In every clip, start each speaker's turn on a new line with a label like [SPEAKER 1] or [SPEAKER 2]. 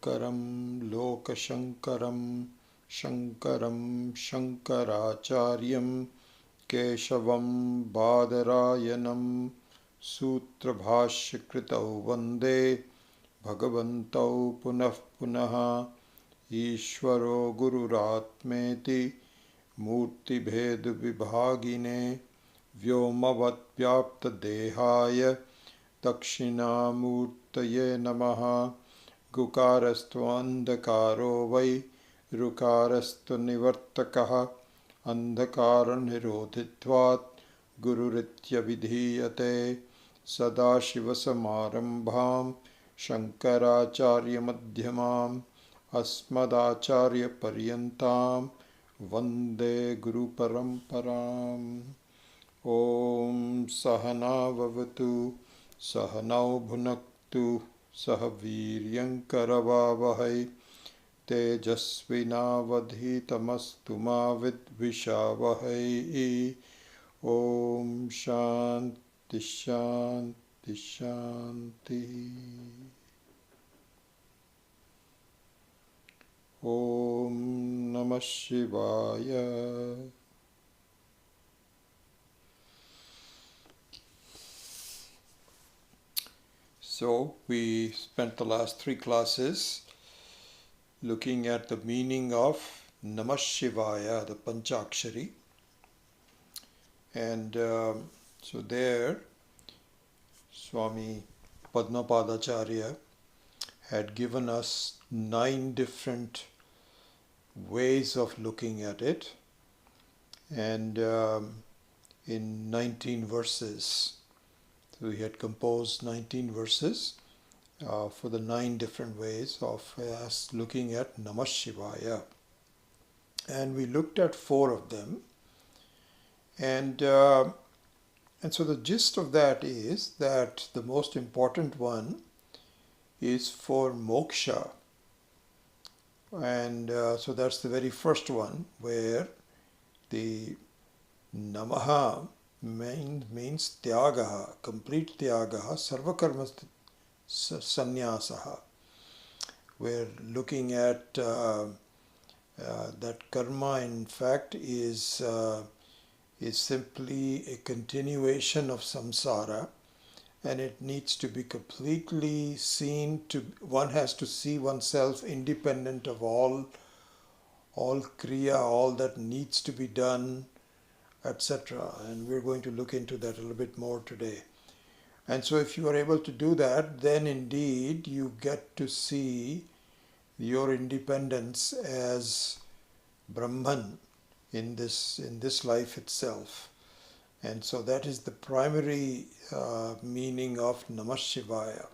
[SPEAKER 1] Shankaram Lokashankaram Shankaram Shankaracharyam Keshavam Badarayanam Sutrabhashyakritau Vande Bhagavantau Punah Punaha Ishvaro Gururatmeti Murti Bhedu Vibhagine Vyomavat Vyapta Dehaya Dakshinamurtaye Namaha Gukarastu Andhakaro Vai Rukarastu Nivartakaha Andhakara Nirodhitvat Gururitya Vidhiyate Sadashiva Samarambham Shankaracharya Madhyamam Asmadacharya Paryantam Vande Guru Paramparam. Om Sahana Vavatu Sahanau Bhunaktu Sahaviryankaravavahai Tejasvinavadhitamastu ma vidvishavahai. Om Shanti Shanti Shanti. Om Namah Shivaya. So we spent the last 3 classes looking at the meaning of Namah Shivaya, the Pancakshari. And so there, Swami Padmapadacharya had given us 9 different ways of looking at it, and in 19 verses. So he had composed 19 verses for the 9 different ways of us looking at Namah Shivaya. And we looked at 4 of them. And so the gist of that is that the most important one is for moksha. And so that's the very first one, where the Namaha means tyagaha, complete tyagaha, sarvakarma sannyasaha. We're looking at that karma, in fact, is simply a continuation of samsara, and it needs to be completely seen. One has to see oneself independent of all kriya, all that needs to be done, etc. And we're going to look into that a little bit more today. And so if you are able to do that, then indeed you get to see your independence as Brahman in this life itself. And so that is the primary meaning of Namah Shivaya.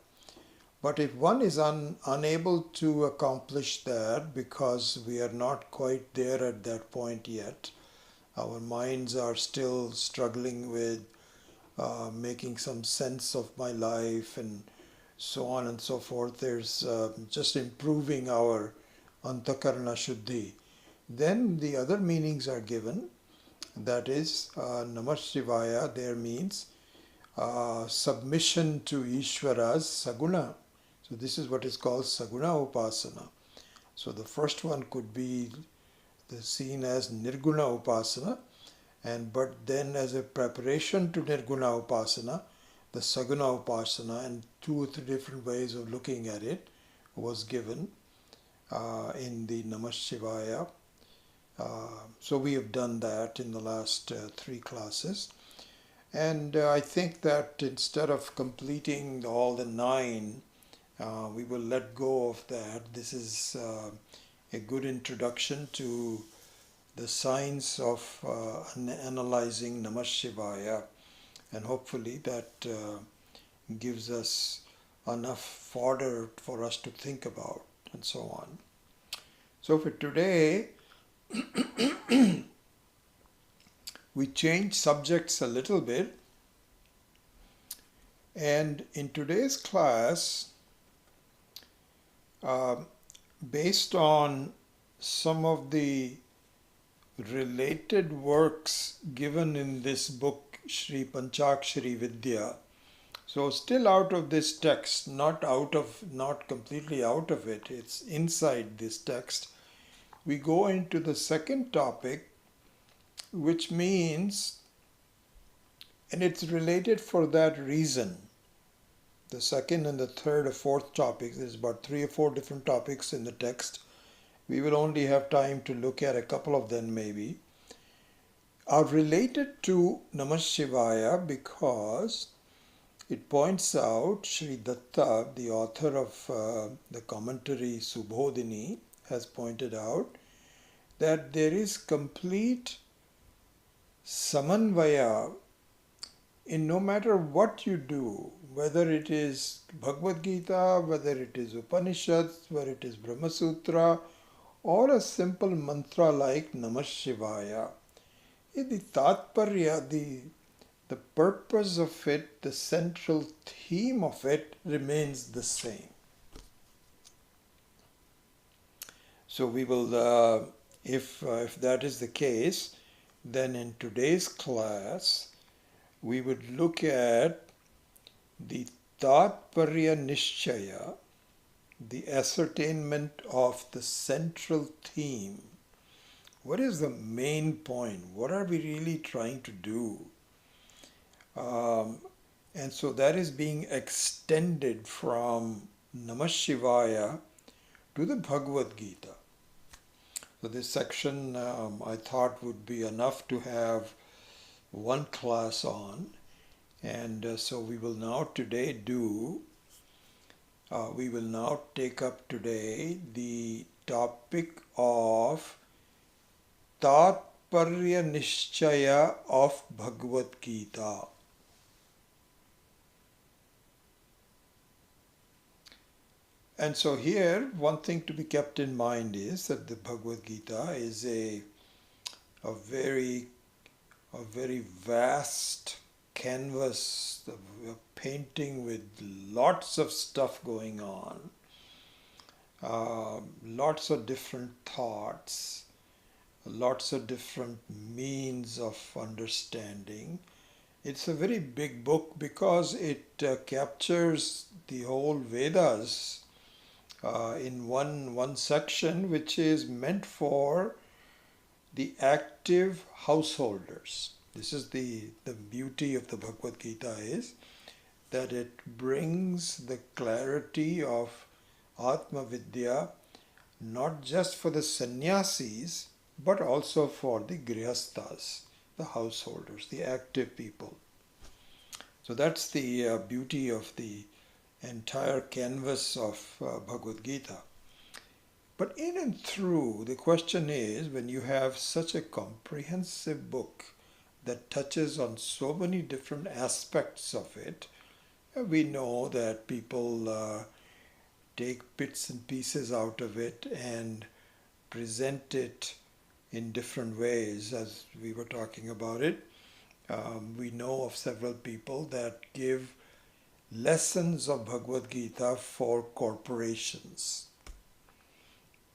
[SPEAKER 1] But if one is unable to accomplish that, because we are not quite there at that point yet, our minds are still struggling with making some sense of my life and so on and so forth. There's just improving our antakarana shuddhi. Then the other meanings are given. That is, Namah Shivaya there means submission to Ishvara's saguna. So this is what is called saguna upasana. So the first one could be seen as nirguna upasana, but then as a preparation to nirguna upasana, the saguna upasana, and 2 or 3 different ways of looking at it was given in the Namah Shivaya. So we have done that in the last 3 classes. And I think that instead of completing all the 9, we will let go of that. This is a good introduction to the science of analyzing Namah Shivaya, and hopefully that gives us enough fodder for us to think about and so on. So for today, we change subjects a little bit, and in today's class, based on some of the related works given in this book, Sri Pancakshari Vidya, So still out of this text, not completely out of it, it's inside this text. We go into the second topic, which means, and it's related for that reason. The second and the third or fourth topics, there's about 3 or 4 different topics in the text. We will only have time to look at a couple of them maybe, are related to Namah Shivaya because it points out, Sri Datta, the author of the commentary Subodhini, has pointed out that there is complete samanvaya in no matter what you do, whether it is Bhagavad-Gita, whether it is Upanishads, whether it is Brahma Sutra, or a simple mantra like Namah Shivaya. The tatparya, the purpose of it, the central theme of it remains the same. So we will, if that is the case, then in today's class we would look at the tatparya nishchaya, the ascertainment of the central theme. What is the main point? What are we really trying to do? And so that is being extended from Namah Shivaya to the Bhagavad-Gita. So this section I thought would be enough to have one class on. And so we will now take up today the topic of Tatparya Nishchaya of Bhagavad-Gita. And so here, one thing to be kept in mind is that the Bhagavad-Gita is a very vast canvas, a painting with lots of stuff going on, lots of different thoughts, lots of different means of understanding. It's a very big book because it captures the whole Vedas in one section, which is meant for the active householders. This is the beauty of the Bhagavad Gita, is that it brings the clarity of Atma Vidya not just for the sannyasis but also for the grihasthas, the householders, the active people. So that's the beauty of the entire canvas of Bhagavad Gita. But in and through, the question is, when you have such a comprehensive book that touches on so many different aspects of it, we know that people take bits and pieces out of it and present it in different ways, as we were talking about it. We know of several people that give lessons of Bhagavad Gita for corporations.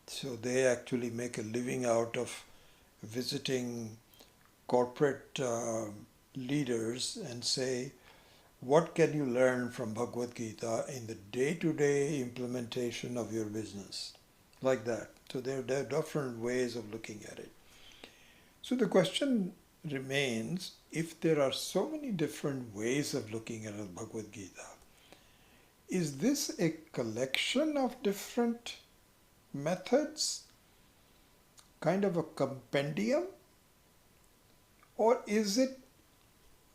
[SPEAKER 1] So they actually make a living out of visiting corporate leaders and say, what can you learn from Bhagavad Gita in the day-to-day implementation of your business? Like that. So there are different ways of looking at it. So the question remains, if there are so many different ways of looking at Bhagavad Gita, is this a collection of different methods, kind of a compendium, or is it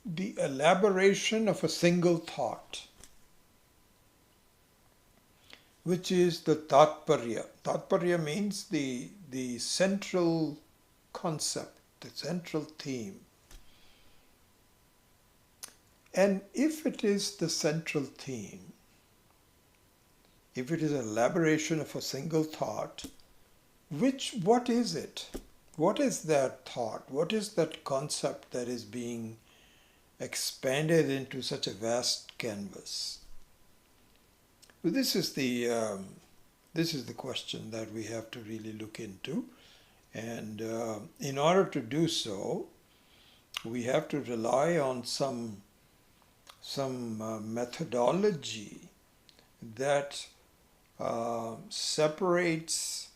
[SPEAKER 1] the elaboration of a single thought, which is the tatparya? Tatparya means the central concept, the central theme. And if it is the central theme, if it is an elaboration of a single thought, what is it? What is that thought? What is that concept that is being expanded into such a vast canvas? Well, this is the question that we have to really look into, and in order to do so, we have to rely on some methodology that separates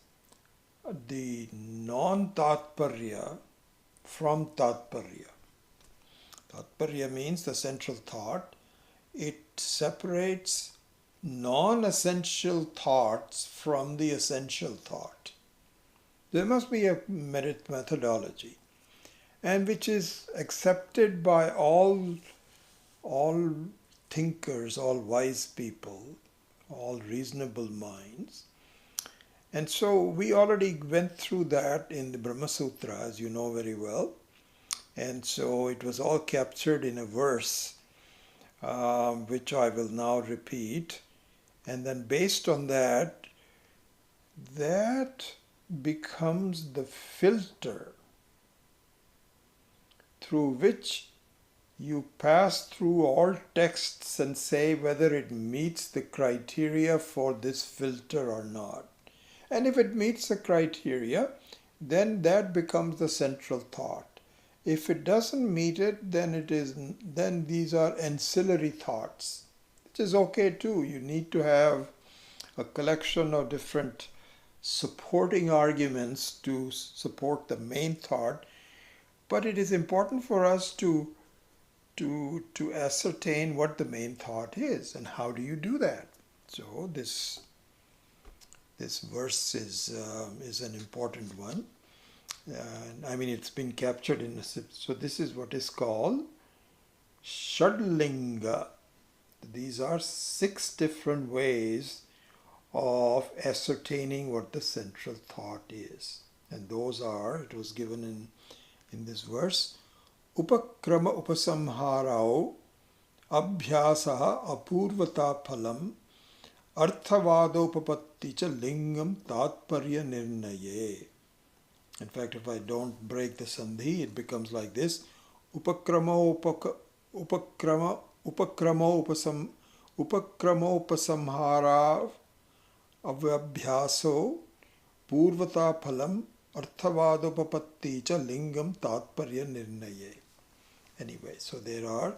[SPEAKER 1] the non-tatparya from tatparya. Tatparya means the central thought. It separates non-essential thoughts from the essential thought. There must be a methodology, and which is accepted by all thinkers, all wise people, all reasonable minds. And so we already went through that in the Brahma Sutra, as you know very well. And so it was all captured in a verse, which I will now repeat. And then based on that, that becomes the filter through which you pass through all texts and say whether it meets the criteria for this filter or not. And if it meets the criteria, then that becomes the central thought. If it doesn't meet it, then these are ancillary thoughts, which is okay too. You need to have a collection of different supporting arguments to support the main thought. But it is important for us to ascertain what the main thought is, and how do you do that? So this verse is an important one. I mean, it's been captured in so this is what is called Shadlinga. These are 6 different ways of ascertaining what the central thought is. And those are, it was given in this verse, Upakrama upasamharao abhyasaha apurvata phalam arthavadopapatti cha lingam tatparya nirnaye. In fact, if I don't break the sandhi, it becomes like this. Upakrama upasamhara avabhyaso purvata phalam arthavadopapatti cha lingam tatparya nirnaye. Anyway, so there are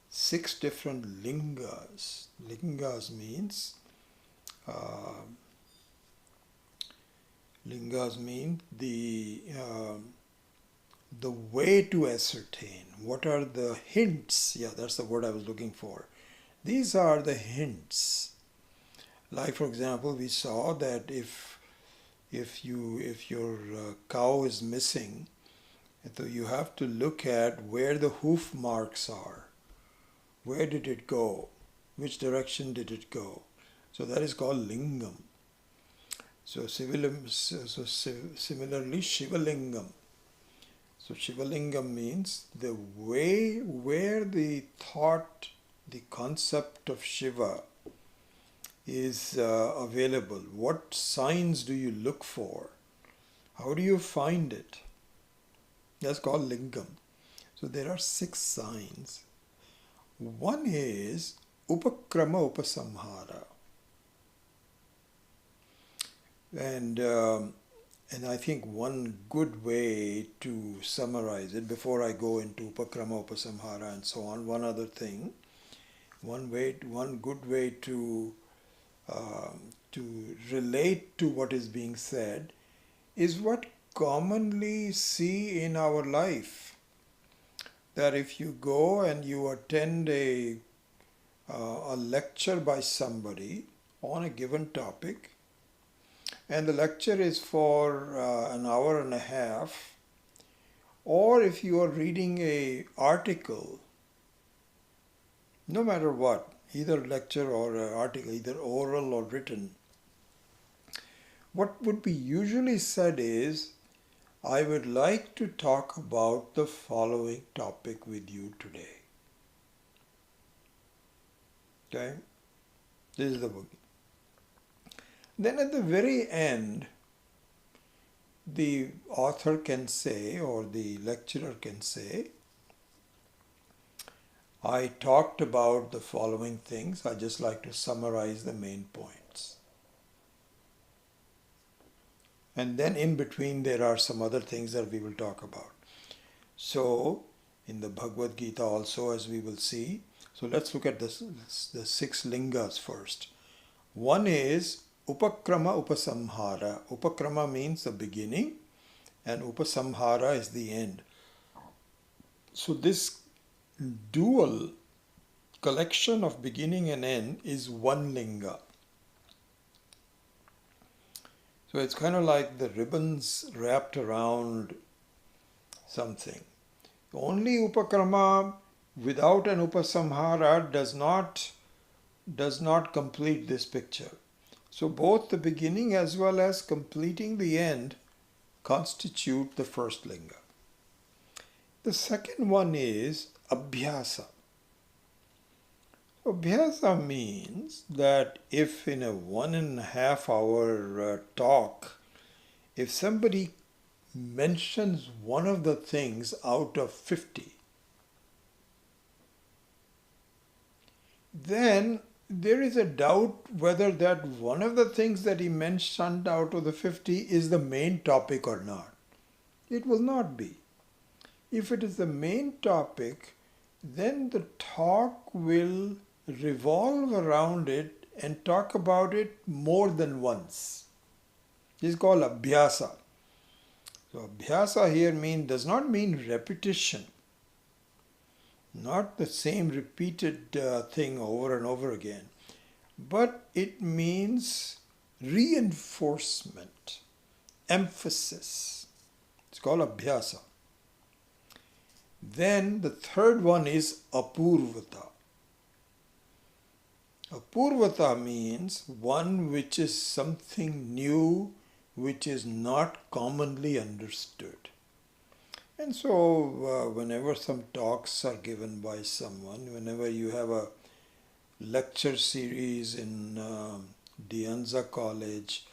[SPEAKER 1] 6 different lingas. Lingas means the way to ascertain. What are the hints? Yeah, that's the word I was looking for. These are the hints. Like, for example, we saw that if your cow is missing, so you have to look at where the hoof marks are. Where did it go? Which direction did it go? So that is called lingam. So similarly, Shivalingam. So Shivalingam means the way where the thought, the concept of Shiva is available. What signs do you look for? How do you find it? That's called lingam. So there are 6 signs. One is upakrama upasamhara. And I think one good way to summarize it, before I go into upakrama upasamhara and so on, one other thing, one good way to relate to what is being said is what commonly see in our life. That if you go and you attend a lecture by somebody on a given topic, and the lecture is for an hour and a half, or if you are reading an article, no matter what, either lecture or an article, either oral or written, what would be usually said is, I would like to talk about the following topic with you today. Okay? This is the book. Then at the very end, the author can say, or the lecturer can say, I talked about the following things. I just like to summarize the main points. And then in between there are some other things that we will talk about. So in the Bhagavad-Gita also, as we will see, So let's look at this, the 6 lingas first. One is Upakrama Upasamhara. Upakrama means the beginning and Upasamhara is the end. So this dual collection of beginning and end is one linga. So it's kind of like the ribbons wrapped around something. Only Upakrama without an Upasamhara does not complete this picture. So both the beginning as well as completing the end constitute the first linga. The second one is Abhyasa. Abhyasa means that if in a 1.5 hour talk, if somebody mentions one of the things out of 50, then there is a doubt whether that one of the things that he mentioned out of the 50 is the main topic or not. It will not be. If it is the main topic, then the talk will revolve around it and talk about it more than once. This is called abhyasa. So abhyasa here does not mean repetition. Not the same repeated thing over and over again. But it means reinforcement, emphasis. It's called abhyasa. Then the third one is apurvata. Apurvata means one which is something new, which is not commonly understood. And so whenever some talks are given by someone, whenever you have a lecture series in Dianza College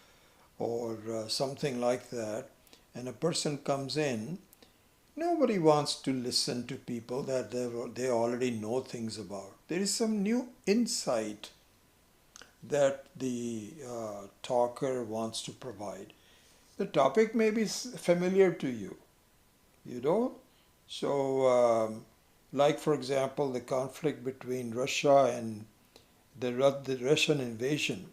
[SPEAKER 1] or something like that, and a person comes in, nobody wants to listen to people that they already know things about. There is some new insight that the talker wants to provide. The topic may be familiar to you, you know. So, like for example, the conflict between Russia and the Russian invasion.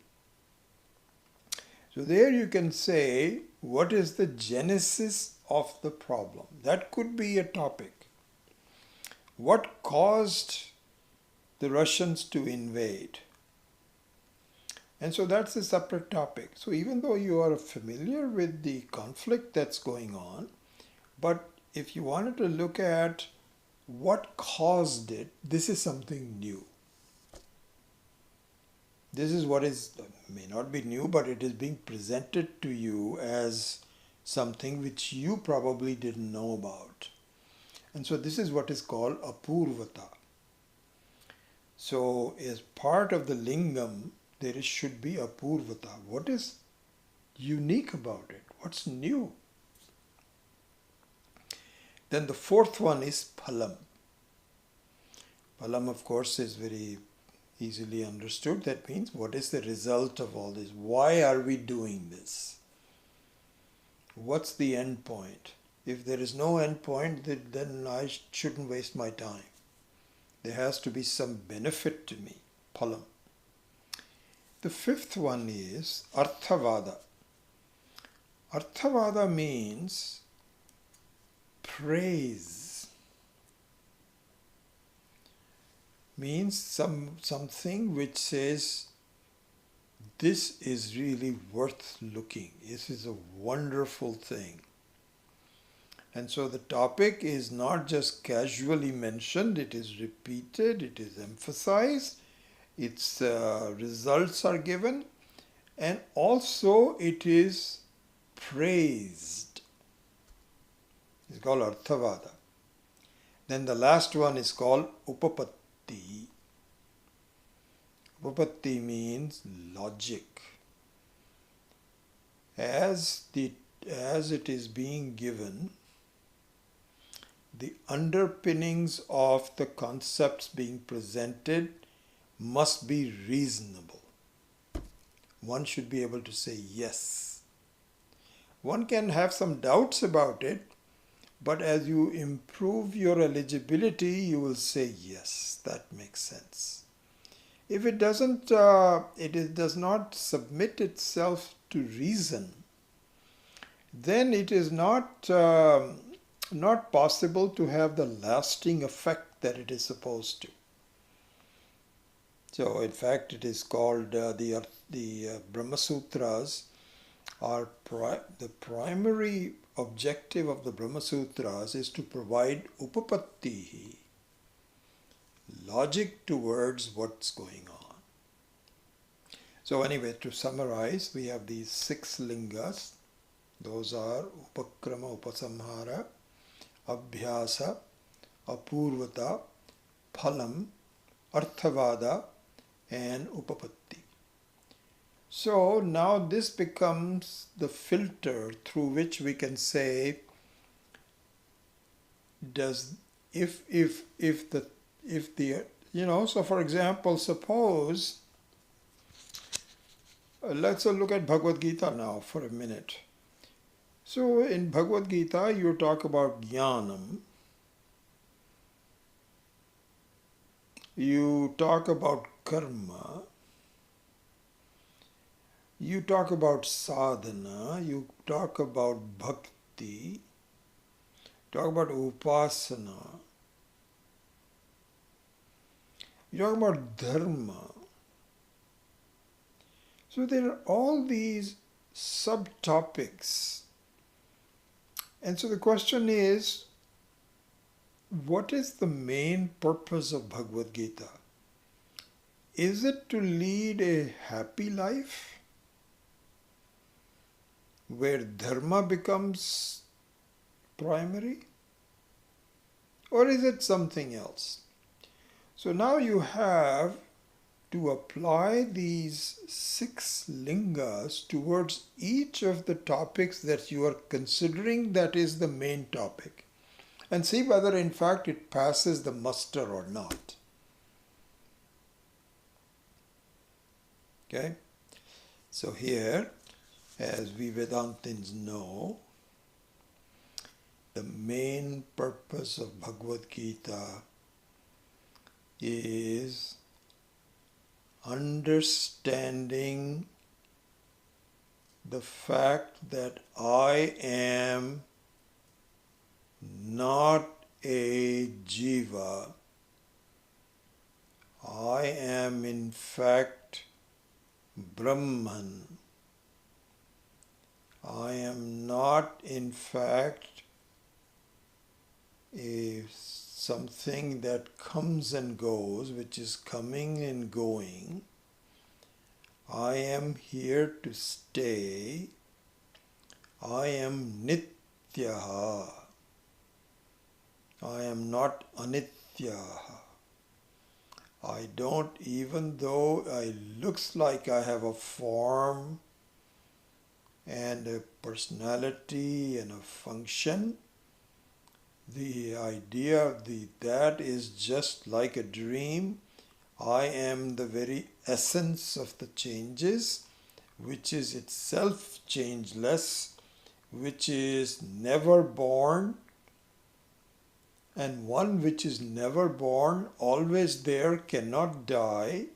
[SPEAKER 1] So there you can say, what is the genesis of the problem? That could be a topic. What caused the Russians to invade? And so that's a separate topic. So even though you are familiar with the conflict that's going on, but if you wanted to look at what caused it, this is something new. This is what may not be new, but it is being presented to you as something which you probably didn't know about. And so this is what is called apurvata. So as part of the lingam, there should be apurvata. What is unique about it? What's new? Then the fourth one is phalam. Phalam, of course, is very easily understood. That means, what is the result of all this? Why are we doing this? What's the end point? If there is no end point, then I shouldn't waste my time. There has to be some benefit to me. Phalam. The fifth one is arthavada. Arthavada means praise. Means something which says, this is really worth looking. This is a wonderful thing. And so the topic is not just casually mentioned, it is repeated, it is emphasized, its results are given, and also it is praised. It's called arthavada. Then the last one is called upapatti. Upapatti means logic. As it is being given, the underpinnings of the concepts being presented must be reasonable. One should be able to say yes. One can have some doubts about it, But as you improve your eligibility, you will say, yes, that makes sense. If it doesn't, does not submit itself to reason, then it is not possible to have the lasting effect that it is supposed to. So, in fact, it is called the Brahma Sutras are the primary objective of the Brahma Sutras is to provide upapattihi, logic towards what's going on. So anyway, to summarize, we have these 6 lingas. Those are upakrama, upasamhara, abhyasa, apurvata, phalam, arthavada, and upapatti. So now this becomes the filter through which we can say, if the so for example, suppose let's look at Bhagavad-Gita now for a minute. So in Bhagavad-Gita you talk about jnanam, you talk about karma, you talk about sadhana, you talk about bhakti, talk about upasana, you talk about dharma. So there are all these subtopics. And so the question is, what is the main purpose of Bhagavad Gita? Is it to lead a happy life, where dharma becomes primary? Or is it something else? So now you have to apply these 6 lingas towards each of the topics that you are considering that is the main topic, and see whether in fact it passes the muster or not. Okay? So here, as we Vedantins know, the main purpose of Bhagavad Gita is understanding the fact that I am not a jiva. I am in fact Brahman. I am not in fact something that comes and goes, which is coming and going. I am here to stay. I am nityaha. I am not anityaha. I don't, even though it looks like I have a form and a personality and a function, the idea of that is just like a dream. I am the very essence of the changes, which is itself changeless, which is never born, and one which is never born, always there, cannot die,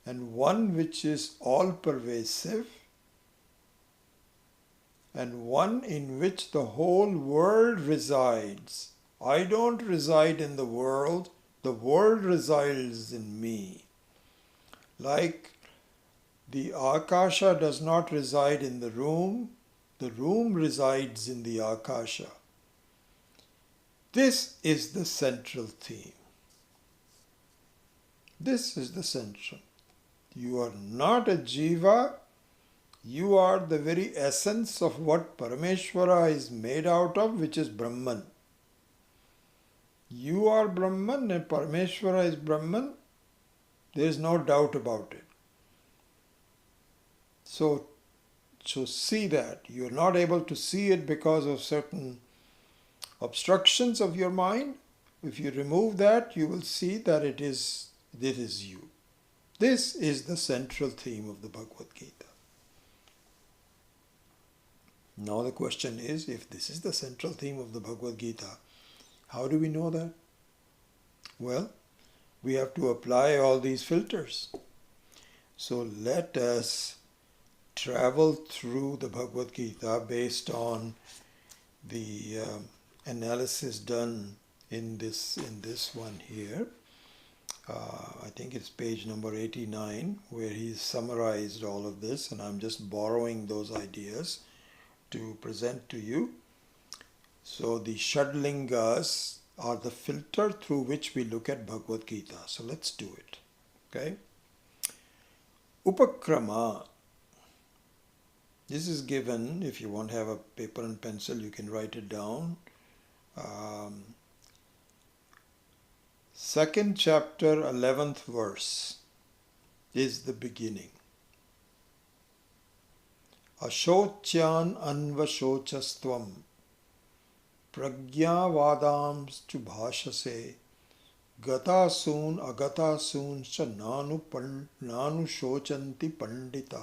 [SPEAKER 1] and one which is all-pervasive, and one in which the whole world resides. I don't reside in the world resides in me. Like the Akasha does not reside in the room resides in the Akasha. This is the central theme. This is the central. You are not a jiva. You are the very essence of what Parameshwara is made out of, which is Brahman. You are Brahman and Parameshwara is Brahman. There is no doubt about it. So see that. You are not able to see it because of certain obstructions of your mind. If you remove that, you will see that it is you. This is the central theme of the Bhagavad Gita. Now the question is, if this is the central theme of the Bhagavad-Gita, how do we know that? Well, we have to apply all these filters. So let us travel through the Bhagavad-Gita based on the analysis done in this one here. I think it's page number 89, where he's summarized all of this, and I'm just borrowing those ideas to present to you. So the Lingas are the filter through which we look at Bhagavad Gita. So let's do it. Okay? Upakrama. This is given, if you want to have a paper and pencil, you can write it down. Second chapter, 11th verse is the beginning. Ashocyan anvashochastvam pragyavadamstu bhashase gatasun agatasun cha nanu shochanti pandita.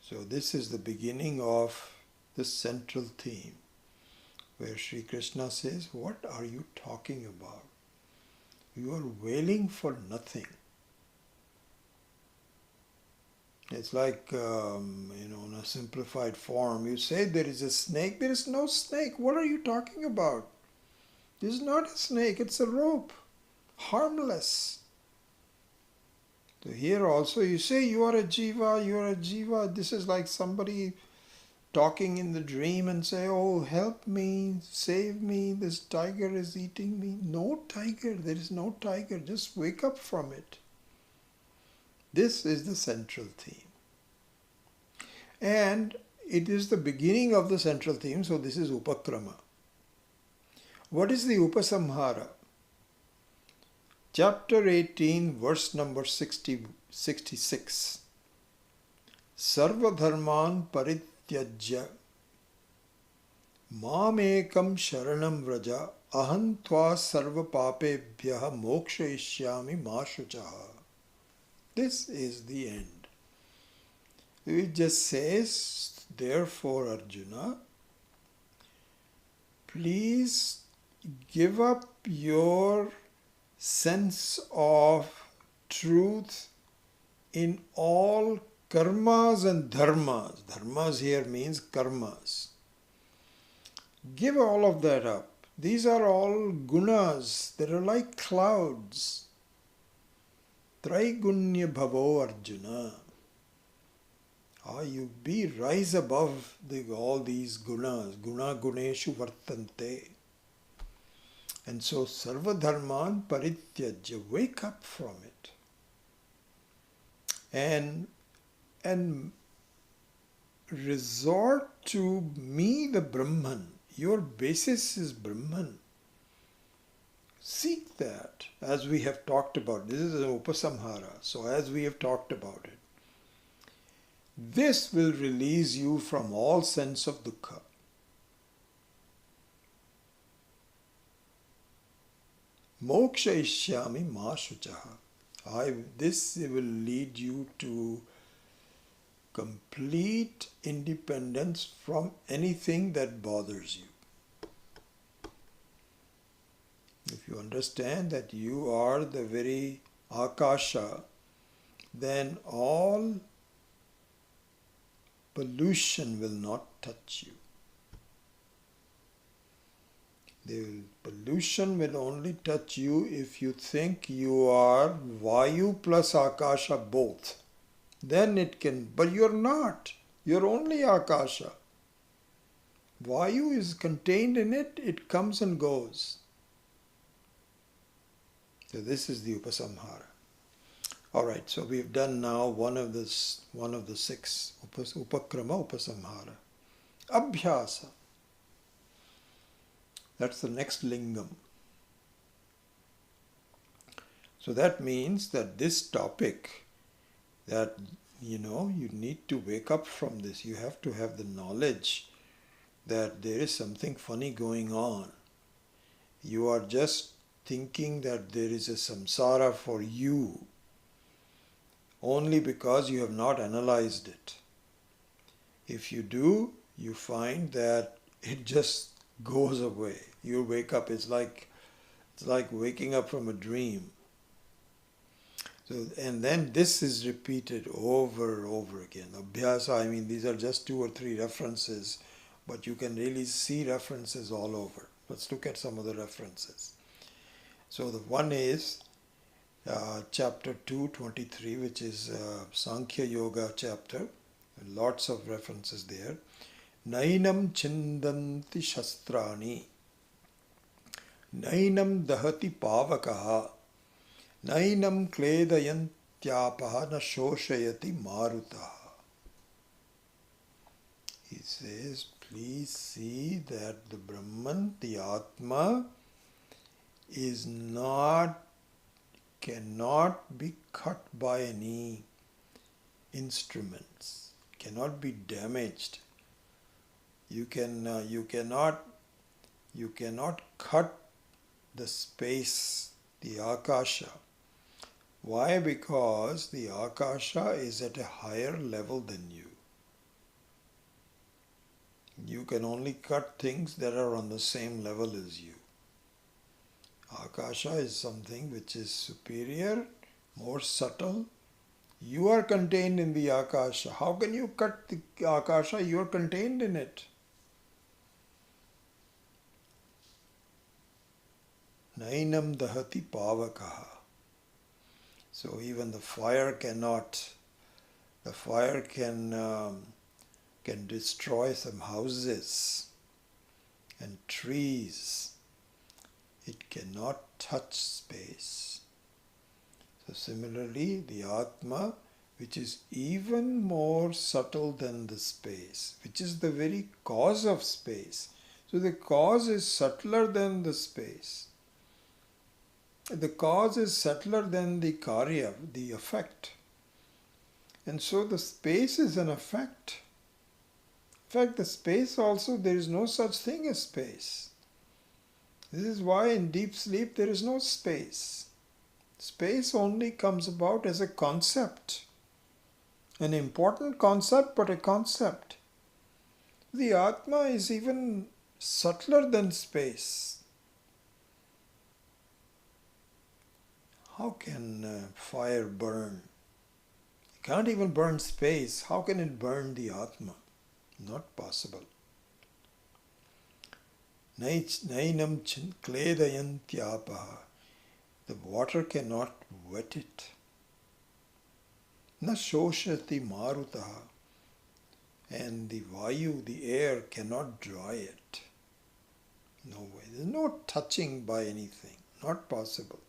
[SPEAKER 1] So this is the beginning of the central theme, where Sri Krishna says, what are you talking about? You are wailing for nothing. It's like, in a simplified form, you say there is a snake. There is no snake. What are you talking about? This is not a snake. It's a rope. Harmless. So here also you say you are a jiva, you are a jiva. This is like somebody talking in the dream and say, oh, help me, save me, this tiger is eating me. No tiger, there is no tiger. Just wake up from it. This is the central theme. And it is the beginning of the central theme, so this is Upakrama. What is the Upasamhara? Chapter 18, verse number 66. Sarva dharman parityajya mamekam sharanam vraja aham tva sarva papebhyaha mokshayishyami ma shuchaha. This is the end. It just says, therefore Arjuna, please give up your sense of truth in all karmas and dharmas. Dharmas here means karmas. Give all of that up. These are all gunas. They are like clouds. Traigunya bhavo Arjuna. You rise above all these gunas. Guna guneshu vartante. And so sarva dharman parityajya. Wake up from it. And resort to me, the Brahman. Your basis is Brahman. Seek that, as we have talked about. This is an upasamhara. So as we have talked about it, this will release you from all sense of dukkha. Moksha ishyami ma shuchaha. This will lead you to complete independence from anything that bothers you. If you understand that you are the very Akasha, then all pollution will not touch you. The pollution will only touch you if you think you are Vayu plus Akasha both. Then it can, but you're not. You're only Akasha. Vayu is contained in it, it comes and goes. So this is the Upasamhara. Alright, so we've done now one of the six. Upakrama, Upasamhara. Abhyasa. That's the next lingam. So that means that this topic, that you need to wake up from this. You have to have the knowledge that there is something funny going on. You are just thinking that there is a samsara for you. only because you have not analyzed it. If you do, you find that it just goes away. You wake up, it's like waking up from a dream. So, and then this is repeated over and over again. Abhyasa, I mean, these are just 2 or 3 references, but you can really see references all over. Let's look at some of the references. So the one is chapter 223, which is Sankhya Yoga chapter. Lots of references there. Nainam chindanti shastrani. Nainam dahati pavakaha. Nainam kledayantyapaha na shoshayati marutaha. He says, please see that the Brahman, the Atma, is not, cannot be cut by any instruments, cannot be damaged. You cannot cut the space, the akasha. Why? Because the akasha is at a higher level than you. You can only cut things that are on the same level as you. Akasha is something which is superior, more subtle. You are contained in the akasha. How can you cut the akasha? You are contained in it. Nainam dahati pavakaha. So even the fire can destroy some houses and trees. It cannot touch space. So similarly, the Atma, which is even more subtle than the space, which is the very cause of space. So the cause is subtler than the space. The cause is subtler than the karya, the effect. And so the space is an effect. In fact, the space also, there is no such thing as space. This is why in deep sleep there is no space. Space only comes about as a concept. An important concept, but a concept. The Atma is even subtler than space. How can fire burn? It can't even burn space. How can it burn the Atma? Not possible. Nainam kledayantyapaha. The water cannot wet it. Na shoshati marutaha. And the vayu, the air, cannot dry it. No way. There's no touching by anything. Not possible.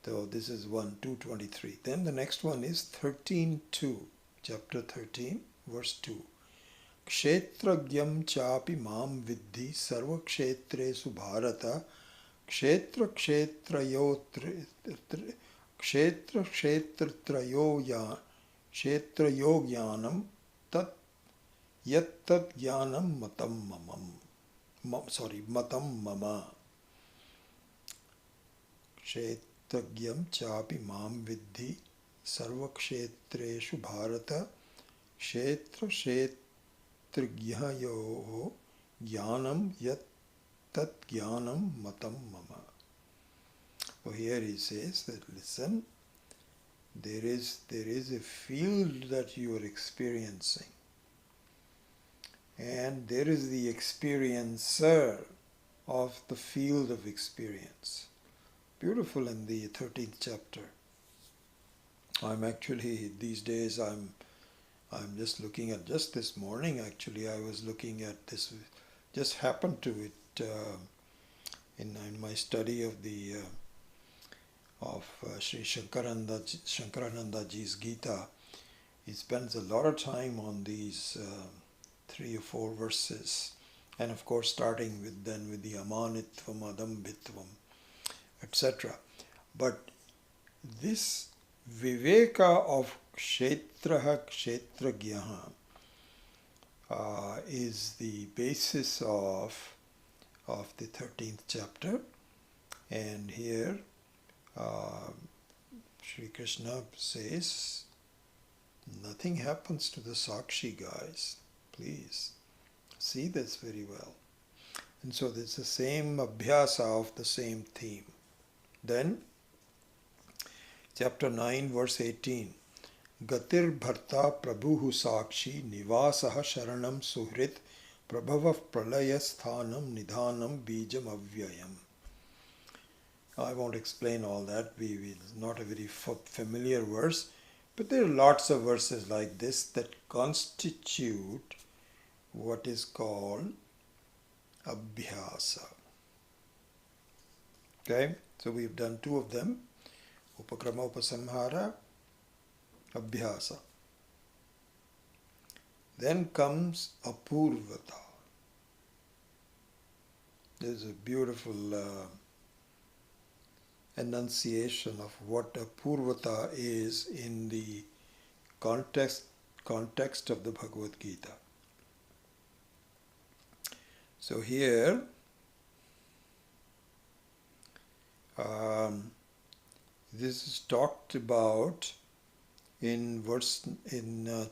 [SPEAKER 1] So this is 223. Then the next one is 13.2. Chapter 13, verse 2. Kshetragyam chapi mam vidhi sarva kshetresu bharata kshetra kshetrayo jnanam tat yat tat jnanam matam mama. Kshetragyam chapi mam vidhi sarva kshetreshu bharata kshetra kshetragyayo jnanam yat tat jnanam matam mama. So here he says that, listen, there is a field that you are experiencing, and there is the experiencer of the field of experience. Beautiful in the 13th chapter. I'm actually, these days, I'm just looking at, just this morning actually, I was looking at this, just happened to it in my study of the Sri Shankarananda Ji's Gita. He spends a lot of time on these 3 or 4 verses, and of course starting with the amanitvam, adambhitvam, etc. But this viveka of kshetraha kshetragyaha is the basis of the 13th chapter, and here Sri Krishna says, nothing happens to the Sakshi, guys. Please see this very well. And so it's the same abhyasa of the same theme. Then, chapter 9, verse 18. Gatir bharta prabhuhu sakshi nivasaha sharanam suhrit prabhavav pralaya sthanam nidhanam bijam avyayam. I won't explain all that. It's not a very familiar verse, but there are lots of verses like this that constitute what is called abhyasa. Okay, so we've done two of them. Upakrama upasamhara, abhyasa. Then comes apurvata. There's a beautiful enunciation of what apurvata is in the context of the Bhagavad-Gita. So here, this is talked about in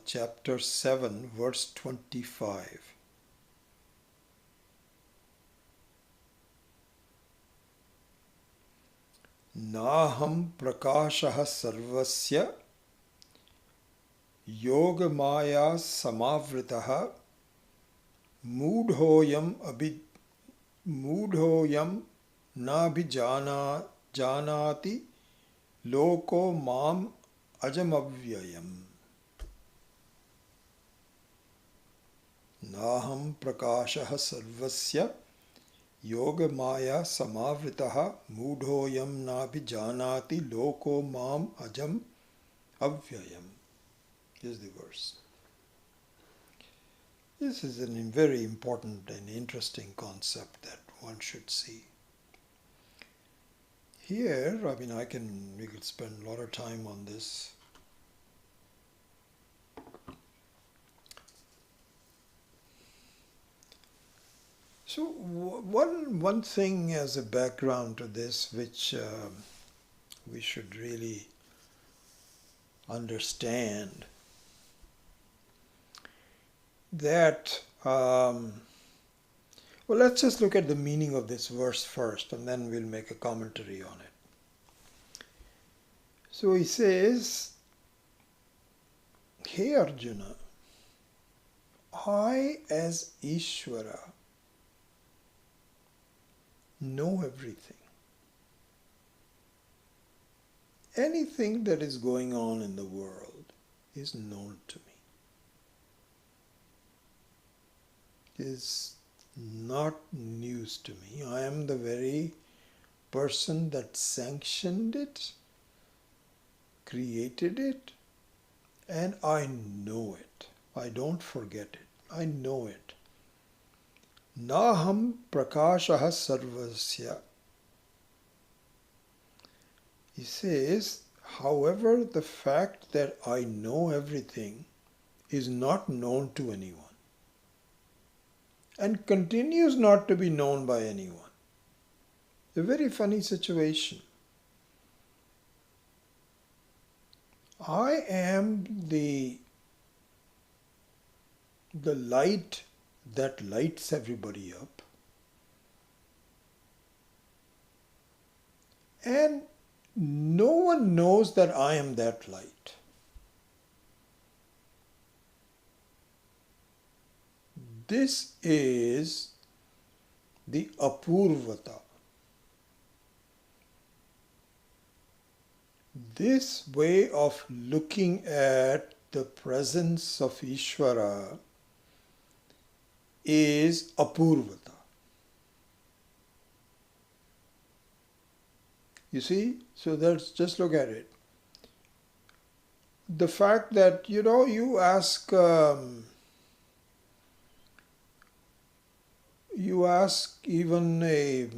[SPEAKER 1] chapter 7, verse 25. Naham prakashaha sarvasya yogamaya samavritaha mudhoyam nabhijanati loko mam ajamavyayam. Naham prakashaha sarvasya yogamaya samavritaha mudhoyam nabhijanati loko mam ajam avyayam. Here's the verse. This is a very important and interesting concept that one should see. Here, we could spend a lot of time on this. So one thing as a background to this, which we should really understand, that let's just look at the meaning of this verse first, and then we'll make a commentary on it. So he says, "Hey Arjuna, I as Ishvara know everything. Anything that is going on in the world is known to me. It is not news to me. I am the very person that sanctioned it, created it, and I know it. I don't forget it. I know it. Naham prakashaha sarvasya." He says, however, the fact that I know everything is not known to anyone and continues not to be known by anyone. A very funny situation. I am the light that lights everybody up, and no one knows that I am that light. This is the apurvata. This way of looking at the presence of Ishvara is apurvata. You see? So let's just look at it. The fact that, you ask even a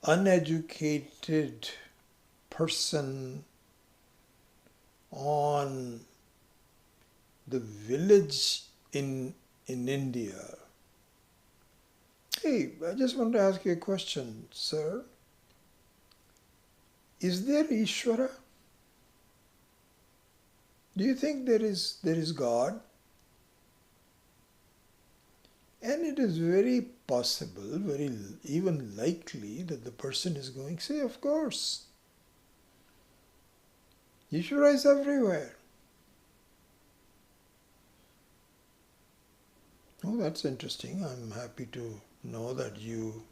[SPEAKER 1] uneducated person on the village in India, "Hey, I just want to ask you a question, sir. Is there Ishvara?" Do you think there is God? And it is very possible, very even likely that the person is going, say, of course, Ishvara is everywhere. Oh, that's interesting. I'm happy to know that you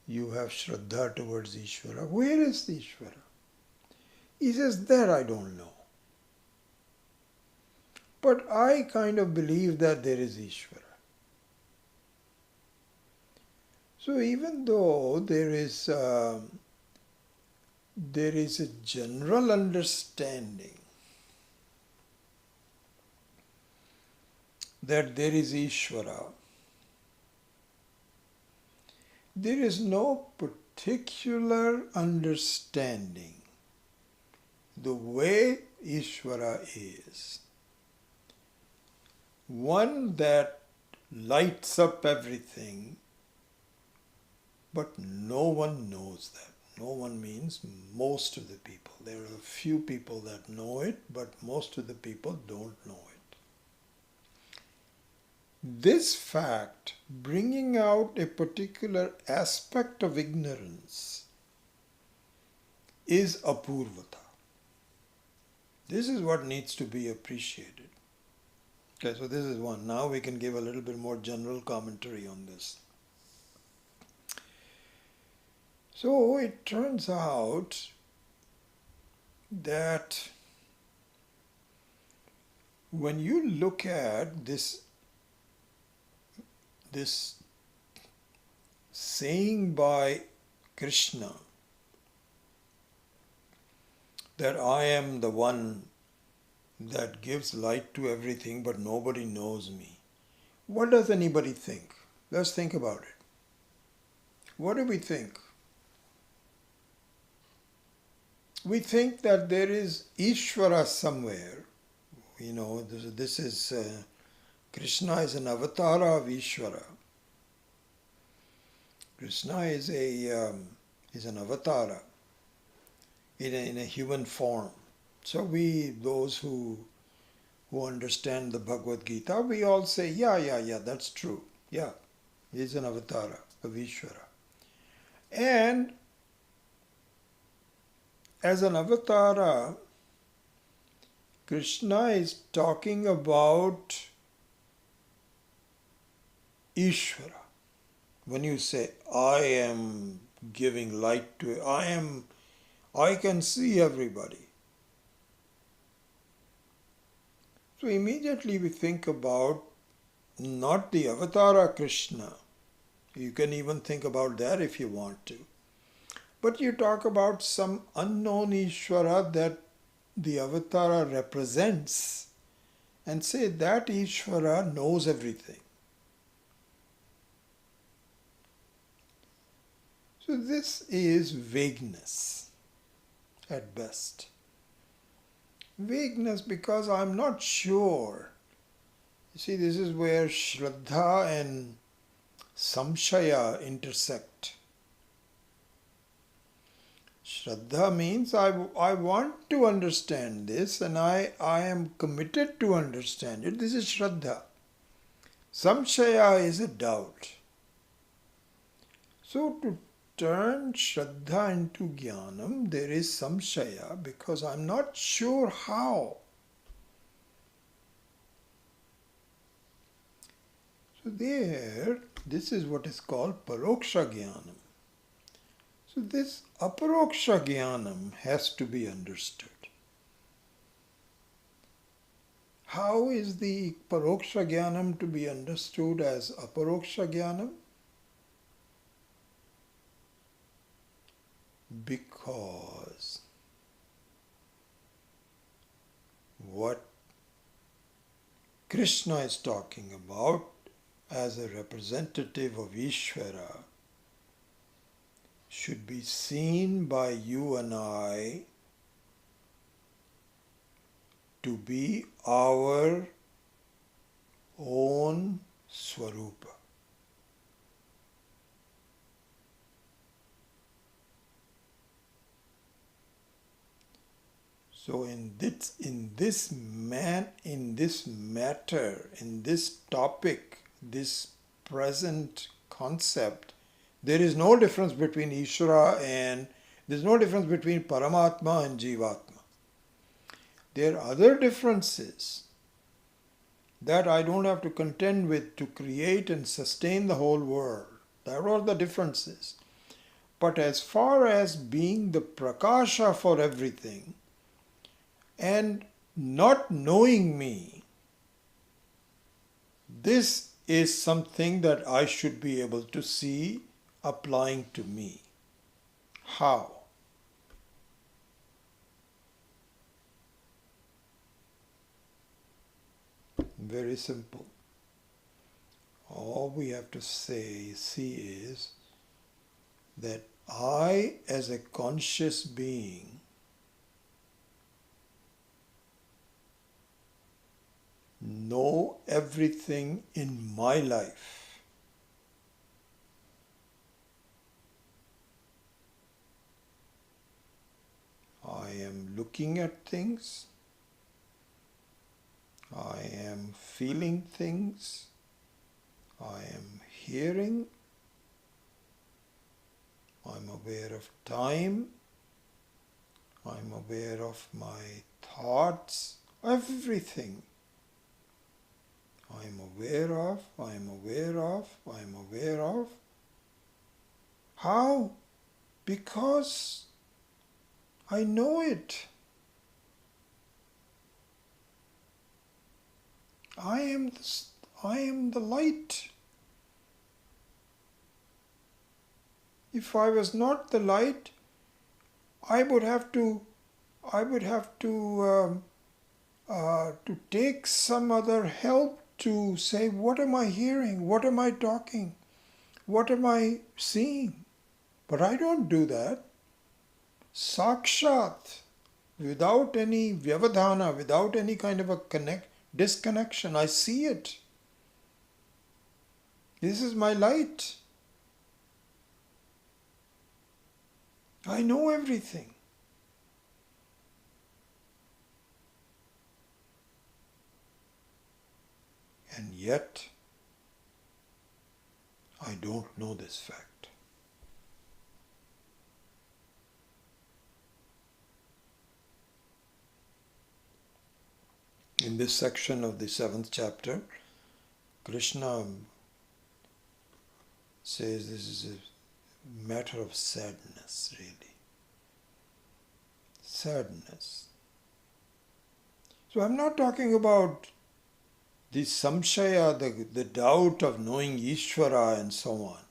[SPEAKER 1] have Shraddha towards Ishvara. Where is the Ishvara? He says, that I don't know. But I kind of believe that there is Ishvara. So even though there is a general understanding that there is Ishvara, there is no particular understanding the way Ishvara is. One that lights up everything, but no one knows that. No one means most of the people. There are a few people that know it, but most of the people don't know it. This fact, bringing out a particular aspect of ignorance, is a Purvata. This is what needs to be appreciated. Okay, so this is one. Now we can give a little bit more general commentary on this. So it turns out that when you look at this saying by Krishna that I am the one that gives light to everything but nobody knows me. What does anybody think? Let's think about it. What do we think? We think that there is Ishvara somewhere. You know, this is Krishna is an avatar of Ishvara. Krishna is an avatar in a human form. So those who understand the Bhagavad-Gita, we all say, yeah, that's true. Yeah, he is an avatar of Ishvara. And as an avatara, Krishna is talking about Ishvara. When you say, I am giving light to it, I can see everybody. So immediately we think about not the avatara Krishna. You can even think about that if you want to. But you talk about some unknown Ishvara that the avatara represents and say that Ishvara knows everything. So this is vagueness at best. Vagueness because I'm not sure. You see, this is where Shraddha and Samshaya intersect. Shraddha means I want to understand this and I am committed to understand it. This is Shraddha. Samshaya is a doubt. So to turn Shraddha into Jnanam, there is Samshaya because I'm not sure how. So this is what is called Paroksha Jnanam. So this Aparoksha Jnanam has to be understood. How is the Paroksha Jnanam to be understood as Aparoksha Jnanam? Because what Krishna is talking about as a representative of Ishvara should be seen by you and I to be our own Swarupa. So in this matter, in this topic, this present concept, there is no difference between Ishvara and there's no difference between Paramatma and Jivatma. There are other differences that I don't have to contend with to create and sustain the whole world. There are the differences. But as far as being the prakasha for everything and not knowing me, this is something that I should be able to see applying to me. How? Very simple. All we have to see is that I, as a conscious being, know everything in my life. I am looking at things. I am feeling things. I am hearing. I'm aware of time. I'm aware of my thoughts. Everything. I'm aware of. How? Because I know it. I am the light. If I was not the light, I would have to take some other help to say, what am I hearing? What am I talking? What am I seeing? But I don't do that. Sakshat, without any vyavadhana, without any kind of a disconnection, I see it. This is my light. I know everything. And yet, I don't know this fact. In this section of the 7th chapter, Krishna says this is a matter of sadness, really. Sadness. So I'm not talking about the samshaya, the doubt of knowing Ishvara and so on.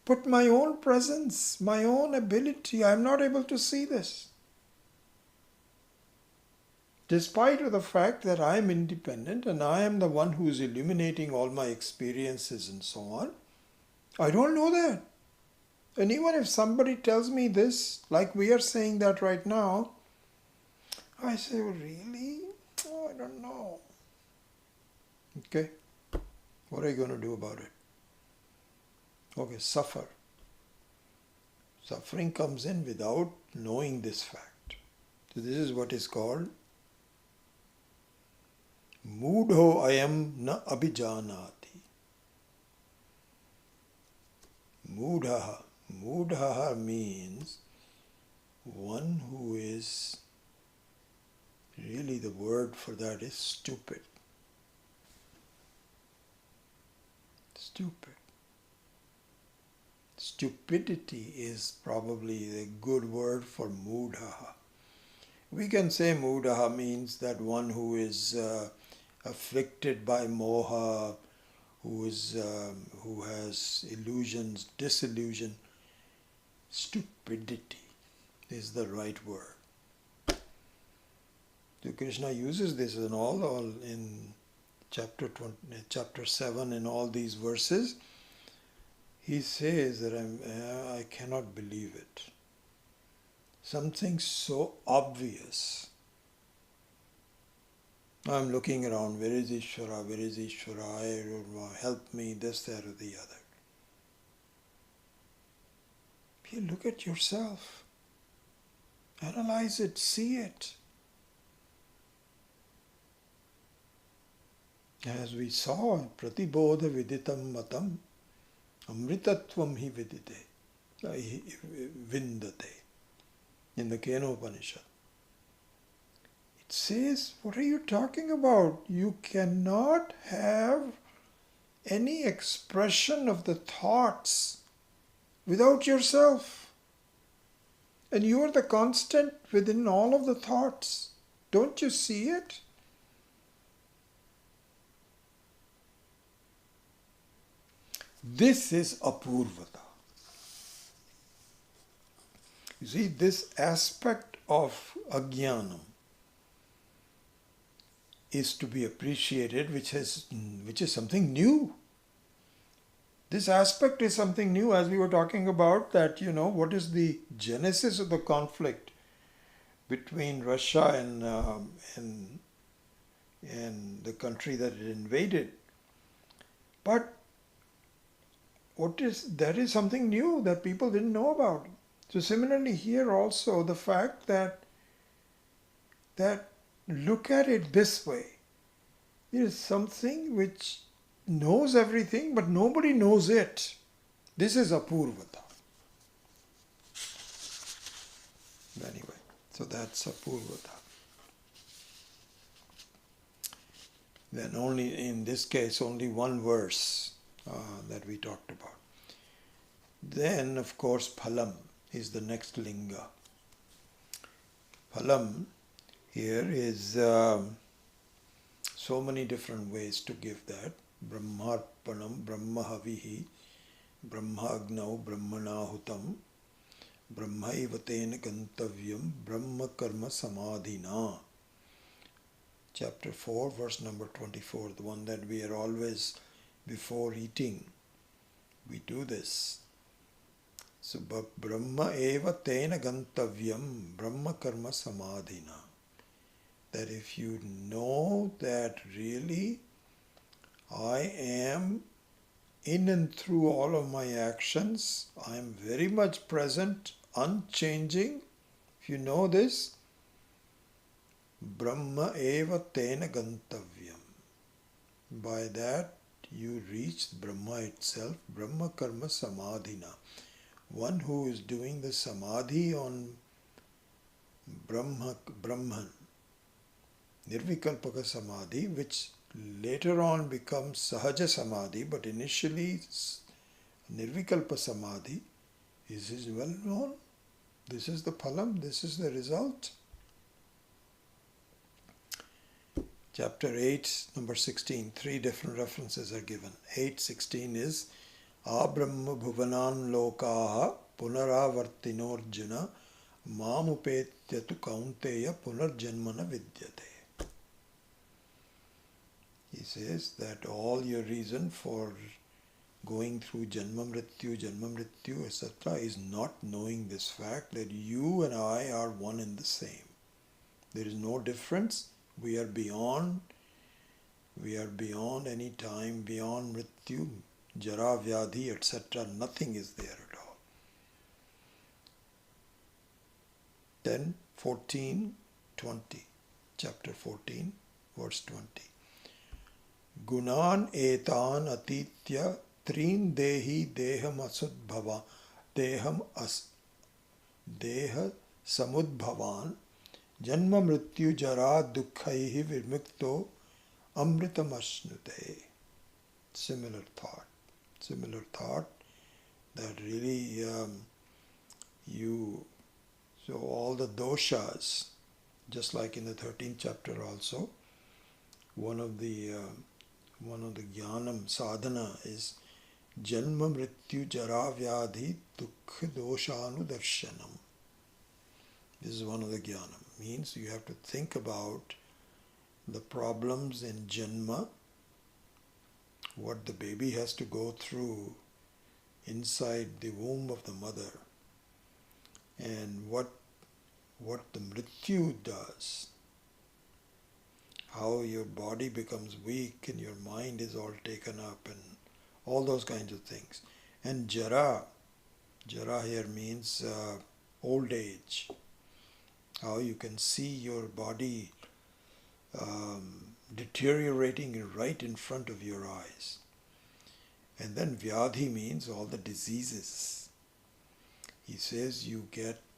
[SPEAKER 1] But my own presence, my own ability, I'm not able to see this. Despite of the fact that I am independent and I am the one who is illuminating all my experiences and so on, I don't know that. And even if somebody tells me this, like we are saying that right now, I say, oh, really? Oh, I don't know. Okay, what are you going to do about it? Okay, suffer. Suffering comes in without knowing this fact. So this is what is called Mudho ayam na abhijanati. Mudhaha. Mudhaha means one who is, really the word for that is stupid. Stupid. Stupidity is probably the good word for mudhaha. We can say mudhaha means that one who is afflicted by moha, who has illusions, disillusion. Stupidity is the right word. So Krishna uses this in all in chapter 7 in all these verses. He says that I cannot believe it. Something so obvious. I'm looking around, where is Ishvara? Where is Ishvara? Help me, this, that, or the other. You look at yourself. Analyze it, see it. As we saw, pratibodha viditam matam amritatvam hi vindate in the Kenopanishad. It says, what are you talking about? You cannot have any expression of the thoughts without yourself. And you are the constant within all of the thoughts. Don't you see it? This is apurvata. You see, this aspect of ajnanam is to be appreciated, which is something new. This aspect is something new, as we were talking about that, what is the genesis of the conflict between Russia and the country that it invaded. But that is something new that people didn't know about. So similarly here also, the fact that look at it this way. It is something which knows everything, but nobody knows it. This is apurvata. Anyway, so that's apurvata. Then only, in this case, only one verse that we talked about. Then, of course, phalam is the next linga. Phalam here is so many different ways to give that. Brahmarpanam, Brahmahavihi, Brahmagnau, Brahmanahutam, Brahmaivatena Gantavyam, Brahma Karma Samadhina. Chapter 4, verse number 24, the one that we are always, before eating, we do this. So, Brahma eva tena gantavyam, Brahma karma samadhina. That if you know that really I am in and through all of my actions, I am very much present, unchanging. If you know this, Brahma eva tena gantavyam. By that you reach Brahma itself, Brahma karma samadhina. One who is doing the samadhi on Brahman, Nirvikalpaka samadhi, which later on becomes Sahaja samadhi, but initially Nirvikalpa samadhi, is well known. This is the phalam, this is the result. Chapter 8, number 16, 3 different references are given. 8:16 is Abrahma bhuvanan lokaha punaravartinorjuna mamupetyatu kaunteya punarjanmana vidyate. He says that all your reason for going through janma mrityu, etc. is not knowing this fact that you and I are one and the same. There is no difference. We are beyond any time, beyond mrityu, jara, vyadhi, etc. Nothing is there at all. Then 14:20, chapter 14, verse 20. Gunan etan atitya trin dehi deham asudbhava deha samudbhavan janma mrityu jara dukkhaihi vimukto amritam asnute. Similar thought that really so all the doshas, just like in the 13th chapter also, one of the jnanam sadhana is janma mrityu jara vyadhi dukkha doshanu darshanam. This is one of the jnanam. Means you have to think about the problems in janma, what the baby has to go through inside the womb of the mother, and what the mrityu does, how your body becomes weak and your mind is all taken up and all those kinds of things. And jara here means old age. How you can see your body deteriorating right in front of your eyes. And then Vyadhi means all the diseases. He says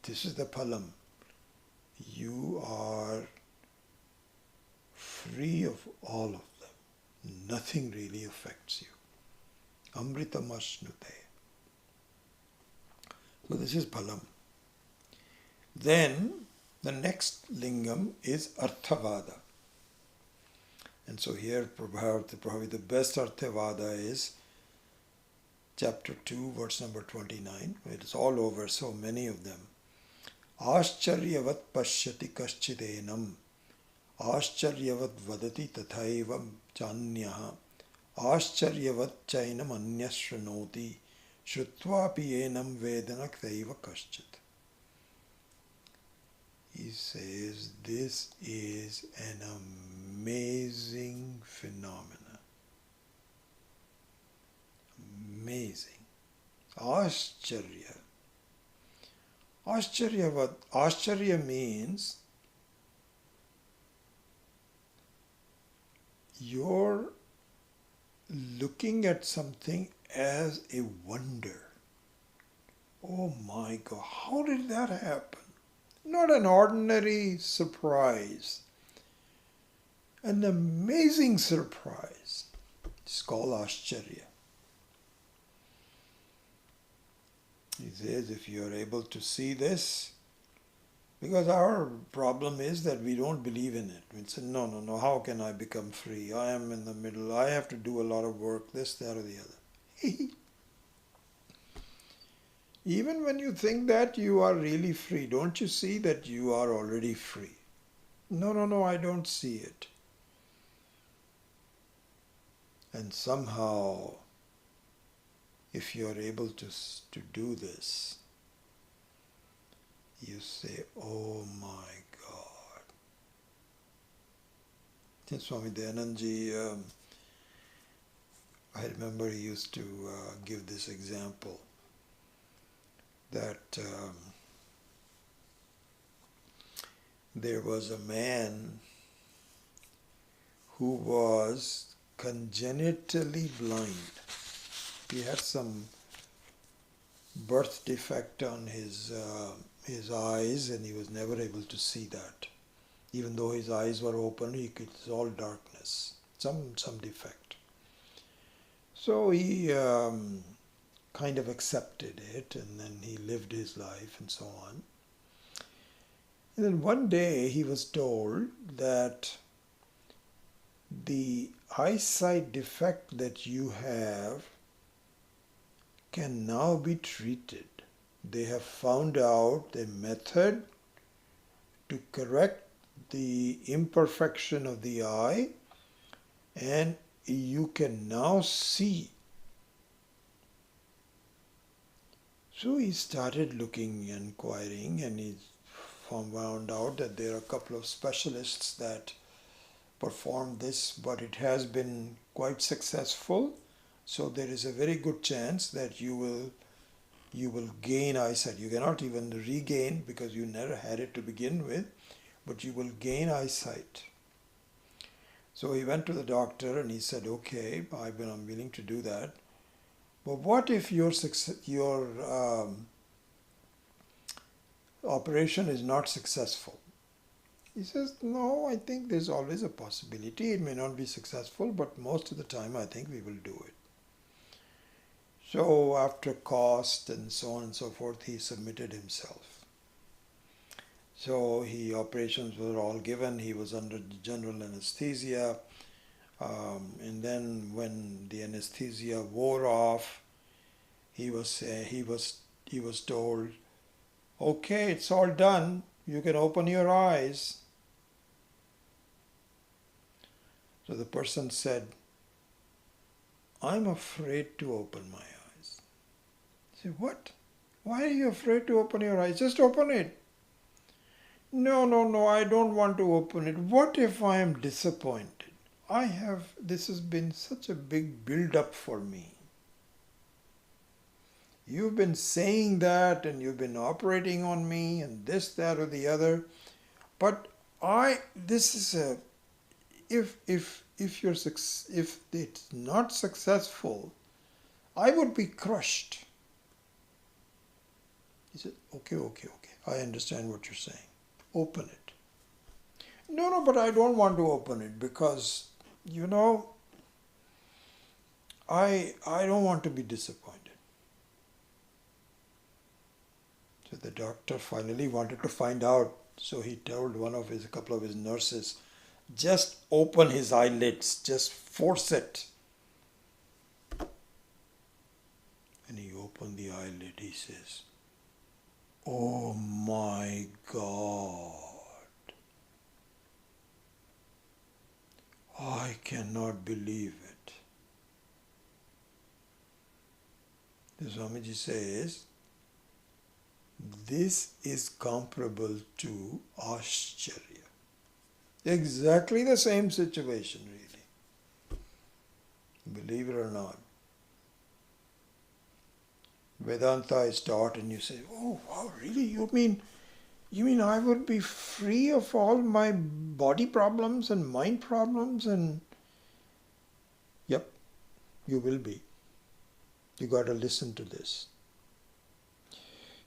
[SPEAKER 1] this is the phalam. You are free of all of them. Nothing really affects you. Amritamashnute. So this is phalam. Then the next lingam is Arthavada. And so here probably the best Arthavada is chapter 2, verse number 29. It is all over, so many of them. Ascharyavat pashyati kaschidenam. Ascharyavat vadati tathaivam chanyaha. Ascharyavat chainam anyashranoti. Shrutvapi enam vedanakthaiva kaschit. He says this is an amazing phenomenon. Amazing. Ascharya. Ascharya means you're looking at something as a wonder. Oh my God, how did that happen? Not an ordinary surprise. An amazing surprise. It's called Ascharya. He says if you are able to see this, because our problem is that we don't believe in it. We say, no, how can I become free? I am in the middle. I have to do a lot of work, this, that, or the other. Even when you think that you are really free, don't you see that you are already free? No, I don't see it. And somehow, if you are able to do this, you say, oh my God. Swami Dayanandji, I remember he used to give this example that there was a man who was congenitally blind. He had some birth defect on his eyes, and he was never able to see that. Even though his eyes were open, it's all darkness, some defect. So he kind of accepted it, and then he lived his life and so on. And then one day he was told that the eyesight defect that you have can now be treated. They have found out a method to correct the imperfection of the eye, and you can now see. So he started looking, inquiring, and he found out that there are a couple of specialists that perform this, but it has been quite successful. So there is a very good chance that you will gain eyesight. You cannot even regain because you never had it to begin with, but you will gain eyesight. So he went to the doctor and he said, okay, I'm willing to do that. But what if your operation is not successful? He says, no, I think there's always a possibility. It may not be successful, but most of the time I think we will do it. So after cost and so on and so forth, he submitted himself. So operations were all given. He was under general anesthesia. And then when the anesthesia wore off, he was told, okay, it's all done. You can open your eyes. So the person said, I'm afraid to open my eyes. I said, what? Why are you afraid to open your eyes? Just open it. No, I don't want to open it. What if I am disappointed? This has been such a big build-up for me. You've been saying that and you've been operating on me and this, that or the other. But this is if it's not successful, I would be crushed. He said, okay, I understand what you're saying. Open it. No, but I don't want to open it because, I don't want to be disappointed. So the doctor finally wanted to find out. So he told a couple of his nurses, just open his eyelids, just force it. And he opened the eyelid, he says, oh my God, I cannot believe it. The Swamiji says, this is comparable to Ascharya. Exactly the same situation, really. Believe it or not. Vedanta is taught and you say, oh wow, really? You mean I would be free of all my body problems and mind problems? And yep, you will be. You got to listen to this.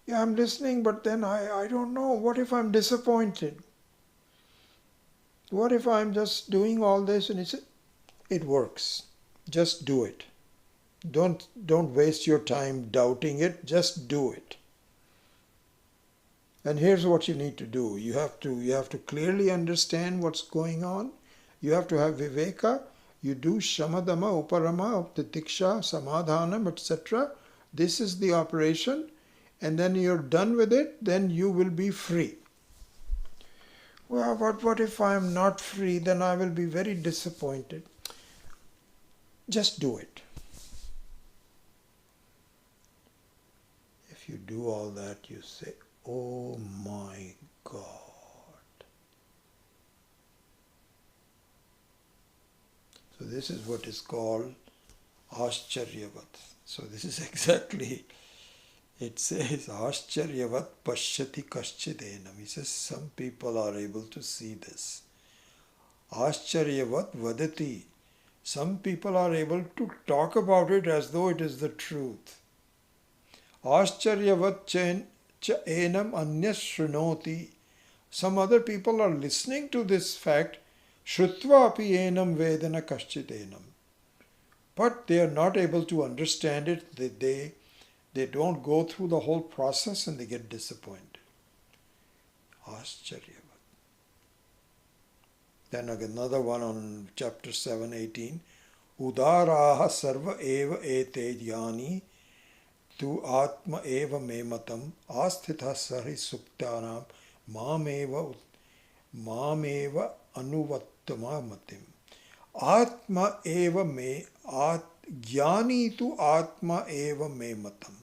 [SPEAKER 1] Yeah, I'm listening, but then I don't know. What if I'm disappointed? What if I'm just doing all this and it works. Just do it. Don't waste your time doubting it. Just do it. And here's what you need to do. You have to clearly understand what's going on. You have to have viveka. You do shamadama, uparama, titiksha, samadhanam, etc. This is the operation. And then you're done with it, then you will be free. Well, but what if I'm not free? Then I will be very disappointed. Just do it. If you do all that, you say, oh my God. So this is what is called Ascharyavat. So this is exactly, it says Ascharyavat pashyati kaschidenam. He says some people are able to see this. Ascharyavat vadati. Some people are able to talk about it as though it is the truth. Ascharyavat cha enam anyas shrunoti. Some other people are listening to this fact. Shrutva api enam vedana kaschidenam. But they are not able to understand it. They don't go through the whole process and they get disappointed. Ascharyavat. Then another one on chapter 7:18. Udaraha sarva eva ete jnani tu atma eva me matam asthitha sahi suktanam mameva anuvattama matim. Atma eva me jnani tu atma eva me matam.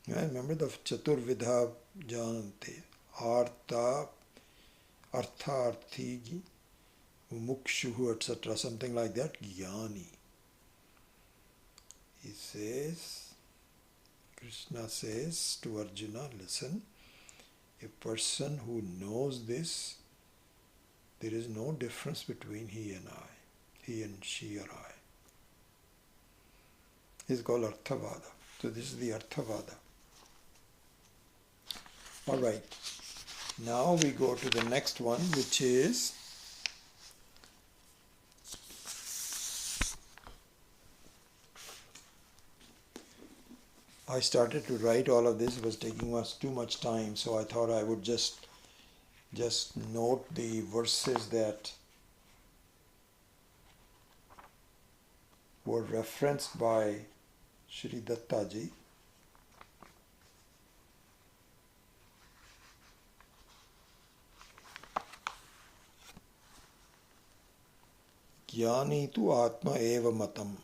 [SPEAKER 1] Remember the Chaturvidha Janante. Artha, Arthi, Mukshuhu, etc. Something like that. Jnani. He says, Krishna says to Arjuna, listen, a person who knows this, there is no difference between he and I, he and she or I. It's called Arthavada. So this is the Arthavada. Alright, now we go to the next one, which is I started to write all of this. It was taking us too much time, so I thought I would just note the verses that were referenced by Shri Dattaji. Jnani tu atma eva matam.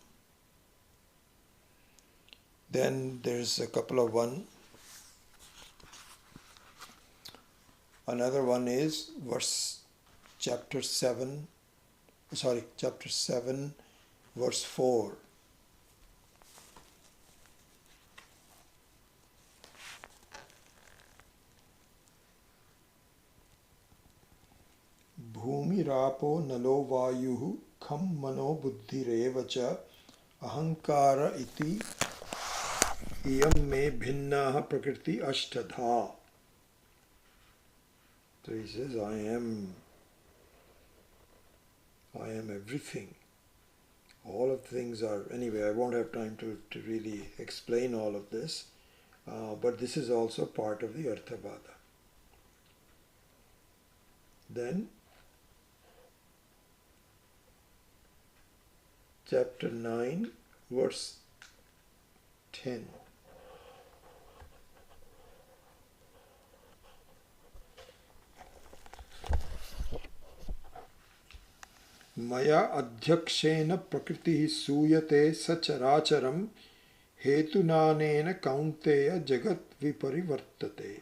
[SPEAKER 1] Then there's a couple of one. Another one is chapter 7, verse 4. Bhumi Agnirapo nalo vayuhu kham mano buddhirevacha ahankara iti iyam me bhinnaha prakriti ashtadha. So he says, I am everything. All of things are, anyway, I won't have time to really explain all of this, but this is also part of the Arthavada. Then, chapter 9, verse 10. Maya adhyakshena prakriti suyate sacharacharam hetunanena kaunteya jagat viparivartate.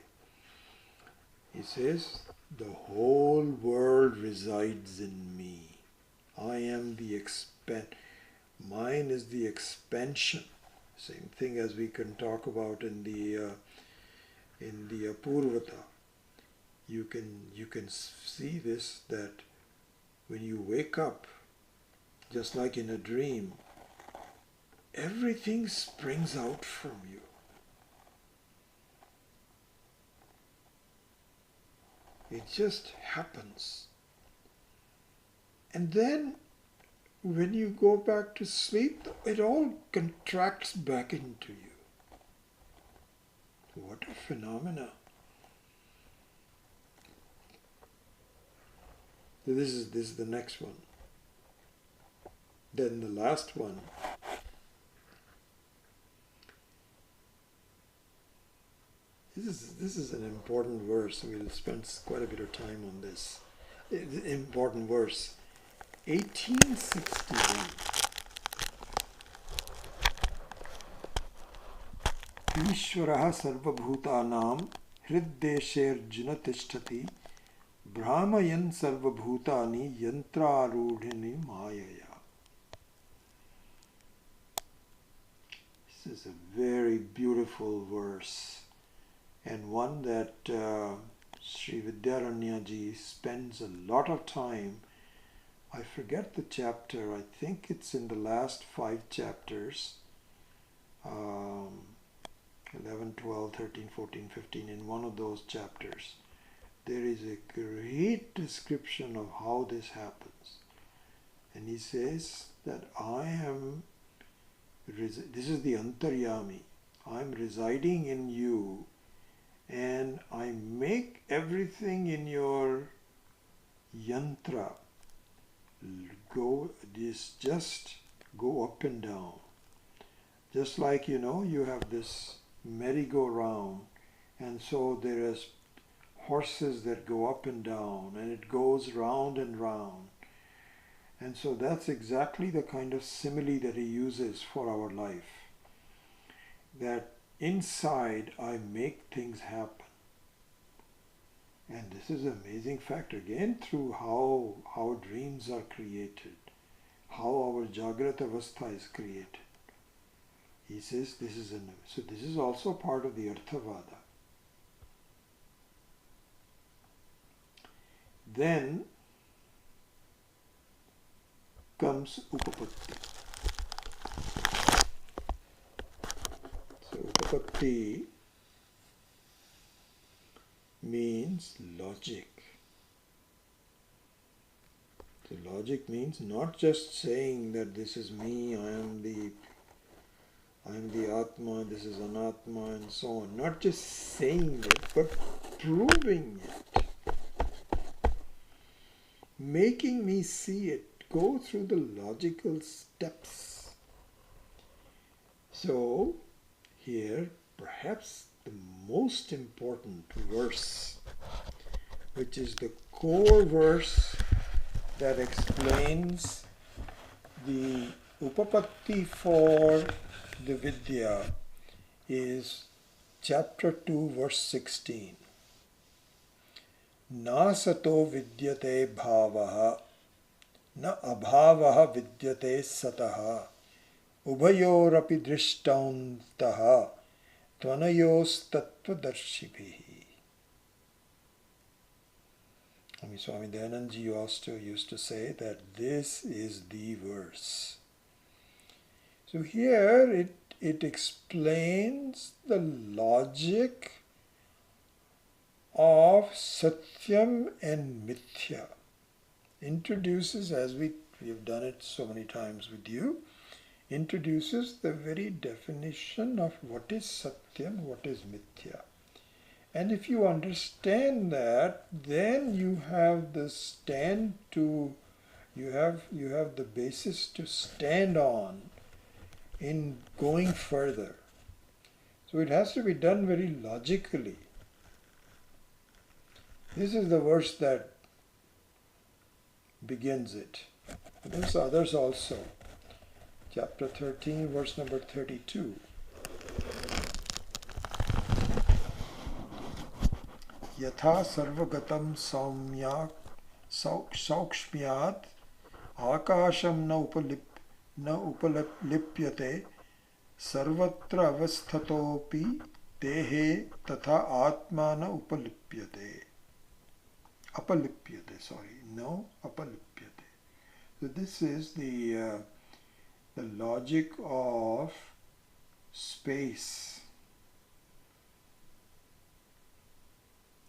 [SPEAKER 1] He says, the whole world resides in me. I am the mine is the expansion. Same thing as we can talk about in the Purvata. You can see this, that when you wake up, just like in a dream, everything springs out from you. It just happens. And then when you go back to sleep, it all contracts back into you. What a phenomena. So this is the next one. Then the last one. This is an important verse. We'll spend quite a bit of time on this. Important verse. 1861. Ishvaraha sarvabhutanam hriddesherjuna tishtati brahmayan sarvabhutani yantrarudhini mayaya. This is a very beautiful verse, and one that Sri Vidya spends a lot of time. I forget the chapter. I think it's in the last 5 chapters. 11, 12, 13, 14, 15. In one of those chapters, there is a great description of how this happens. And he says that this is the Antaryami. I am residing in you, and I make everything in your yantra just go up and down. Just like, you have this merry-go-round, and so there is horses that go up and down, and it goes round and round. And so that's exactly the kind of simile that he uses for our life. That inside I make things happen. And this is an amazing fact, again, through how dreams are created, how our Jagrata Avastha is created. He says so this is also part of the Arthavada. Then comes Upapatti. So Upapatti means logic. So logic means not just saying that this is me, I am the Atma, this is Anatma, and so on. Not just saying it, but proving it. Making me see it. Go through the logical steps. So, here, perhaps the most important verse, which is the core verse that explains the Upapatti for the Vidya, is chapter 2, verse 16. Na sato vidyate bhavaha, na abhavaha vidyate sataha, ubhayorapi drishtauntaha, tvanayos tattvadarshibhihi. Swami Dayananji also used to say that this is the verse. So here it explains the logic of Satyam and Mithya. Introduces, as we have done it so many times with you, introduces the very definition of what is Satyam, what is Mithya. And if you understand that, then you have the you have the basis to stand on in going further. So it has to be done very logically. This is the verse that begins it. There's others also. Chapter 13, verse number 32. Yatha sarvagatam saumya saukshmyat akasham na upalipyate sarvatra avasthatopi tehe tatha atmana upalipyate. Apalipyate, no apalipyate. So this is the logic of space.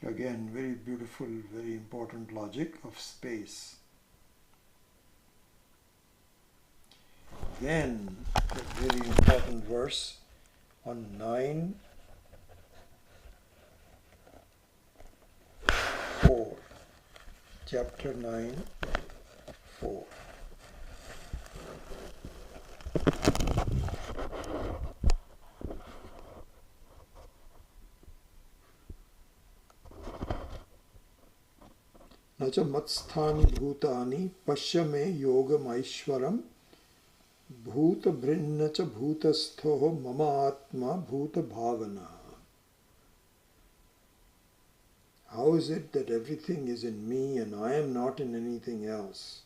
[SPEAKER 1] Again, very beautiful, very important logic of space. Then, a very important verse on 9:4. Chapter 9:4. न च मत्स्थानि भूतानि पश्य मे योगमैश्वरम् भूतभृन्न च भूतस्थो मम आत्मा भूतभावना. How is it that everything is in me and I am not in anything else?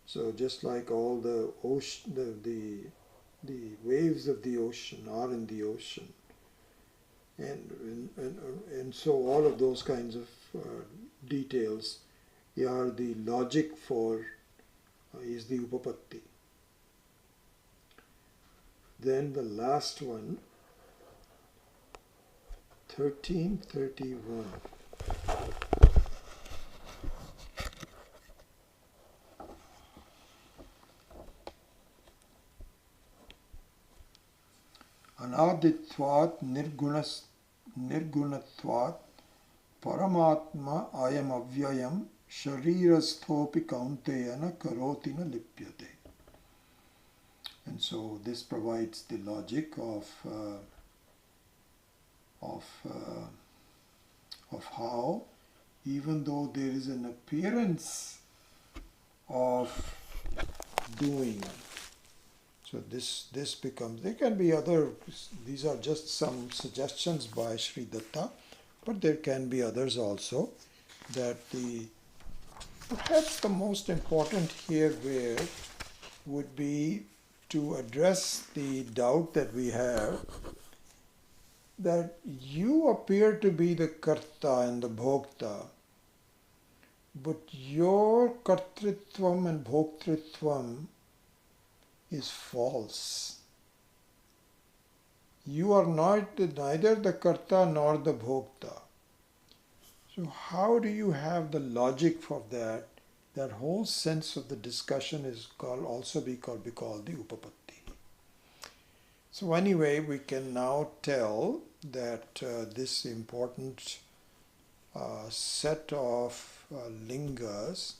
[SPEAKER 1] So just like all the ocean, the waves of the ocean are in the ocean, and so all of those kinds of details are the logic for is the upapatti. Then the last one, 13:31. Anaditvat nirgunatvat paramatma ayam avyayam sharirasthopi kaunteyana karotina lipyate. And so this provides the logic of how, even though there is an appearance of doing, so this becomes, there can be other, these are just some suggestions by Sri Datta, but there can be others also, that perhaps the most important here would be to address the doubt that we have that you appear to be the karta and the bhokta, but your kartritvam and bhoktritvam is false. You are neither the karta nor the bhokta. So how do you have the logic for that? That whole sense of the discussion is also be called the upapatti. So anyway, we can now tell that this important set of lingas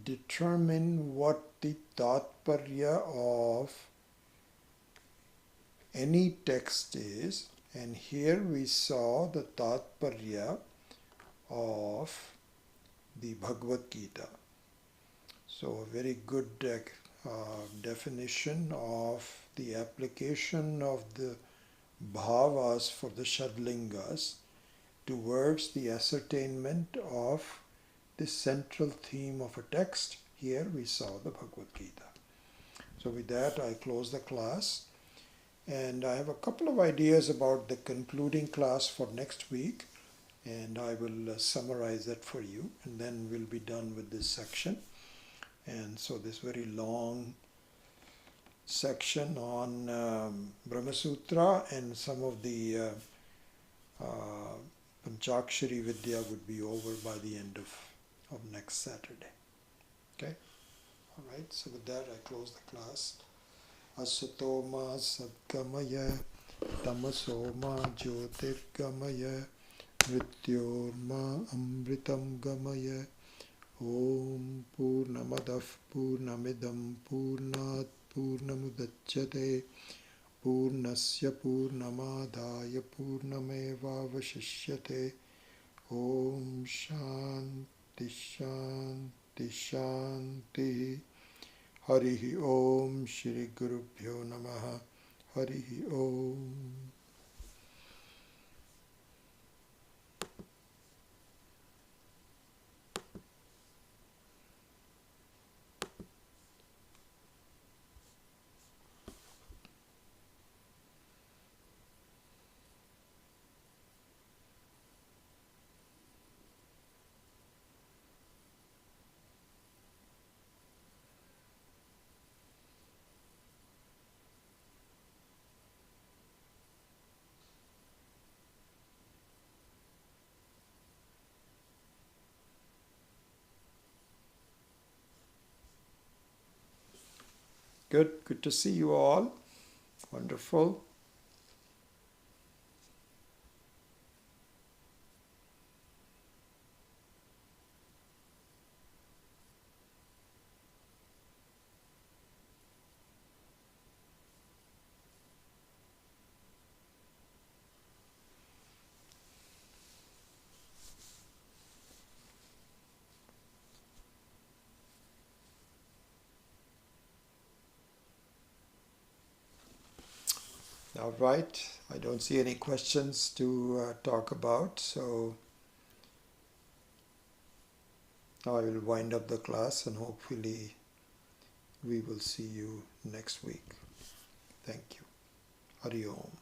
[SPEAKER 1] determine what the tatparya of any text is, and here we saw the tatparya of the Bhagavad-Gita. So a very good definition of the application of the bhavas for the Shadlingas towards the ascertainment of the central theme of a text. Here we saw the Bhagavad-Gita. So with that I close the class, and I have a couple of ideas about the concluding class for next week. and I will summarize that for you, and then we'll be done with this section. And so this very long section on Brahma Sutra and some of the Pancakshari Vidya would be over by the end of next Saturday. Okay? Alright, so with that I close the class. Asatoma Sadgamaya Tamasoma Jyotirgamaya Mrityorma Amritam Gamaya Om Purnamadav Purnamidam Purnat Purnamudachyate Purnasya Purnamadaya Purnamevavashishyate Om Shanti Shanti Shanti. Harihi Om Shri Gurubhyo Namaha. Harihi Om. Good to see you all. Wonderful. All right, I don't see any questions to talk about, so now I will wind up the class and hopefully we will see you next week. Thank you. Hari Om.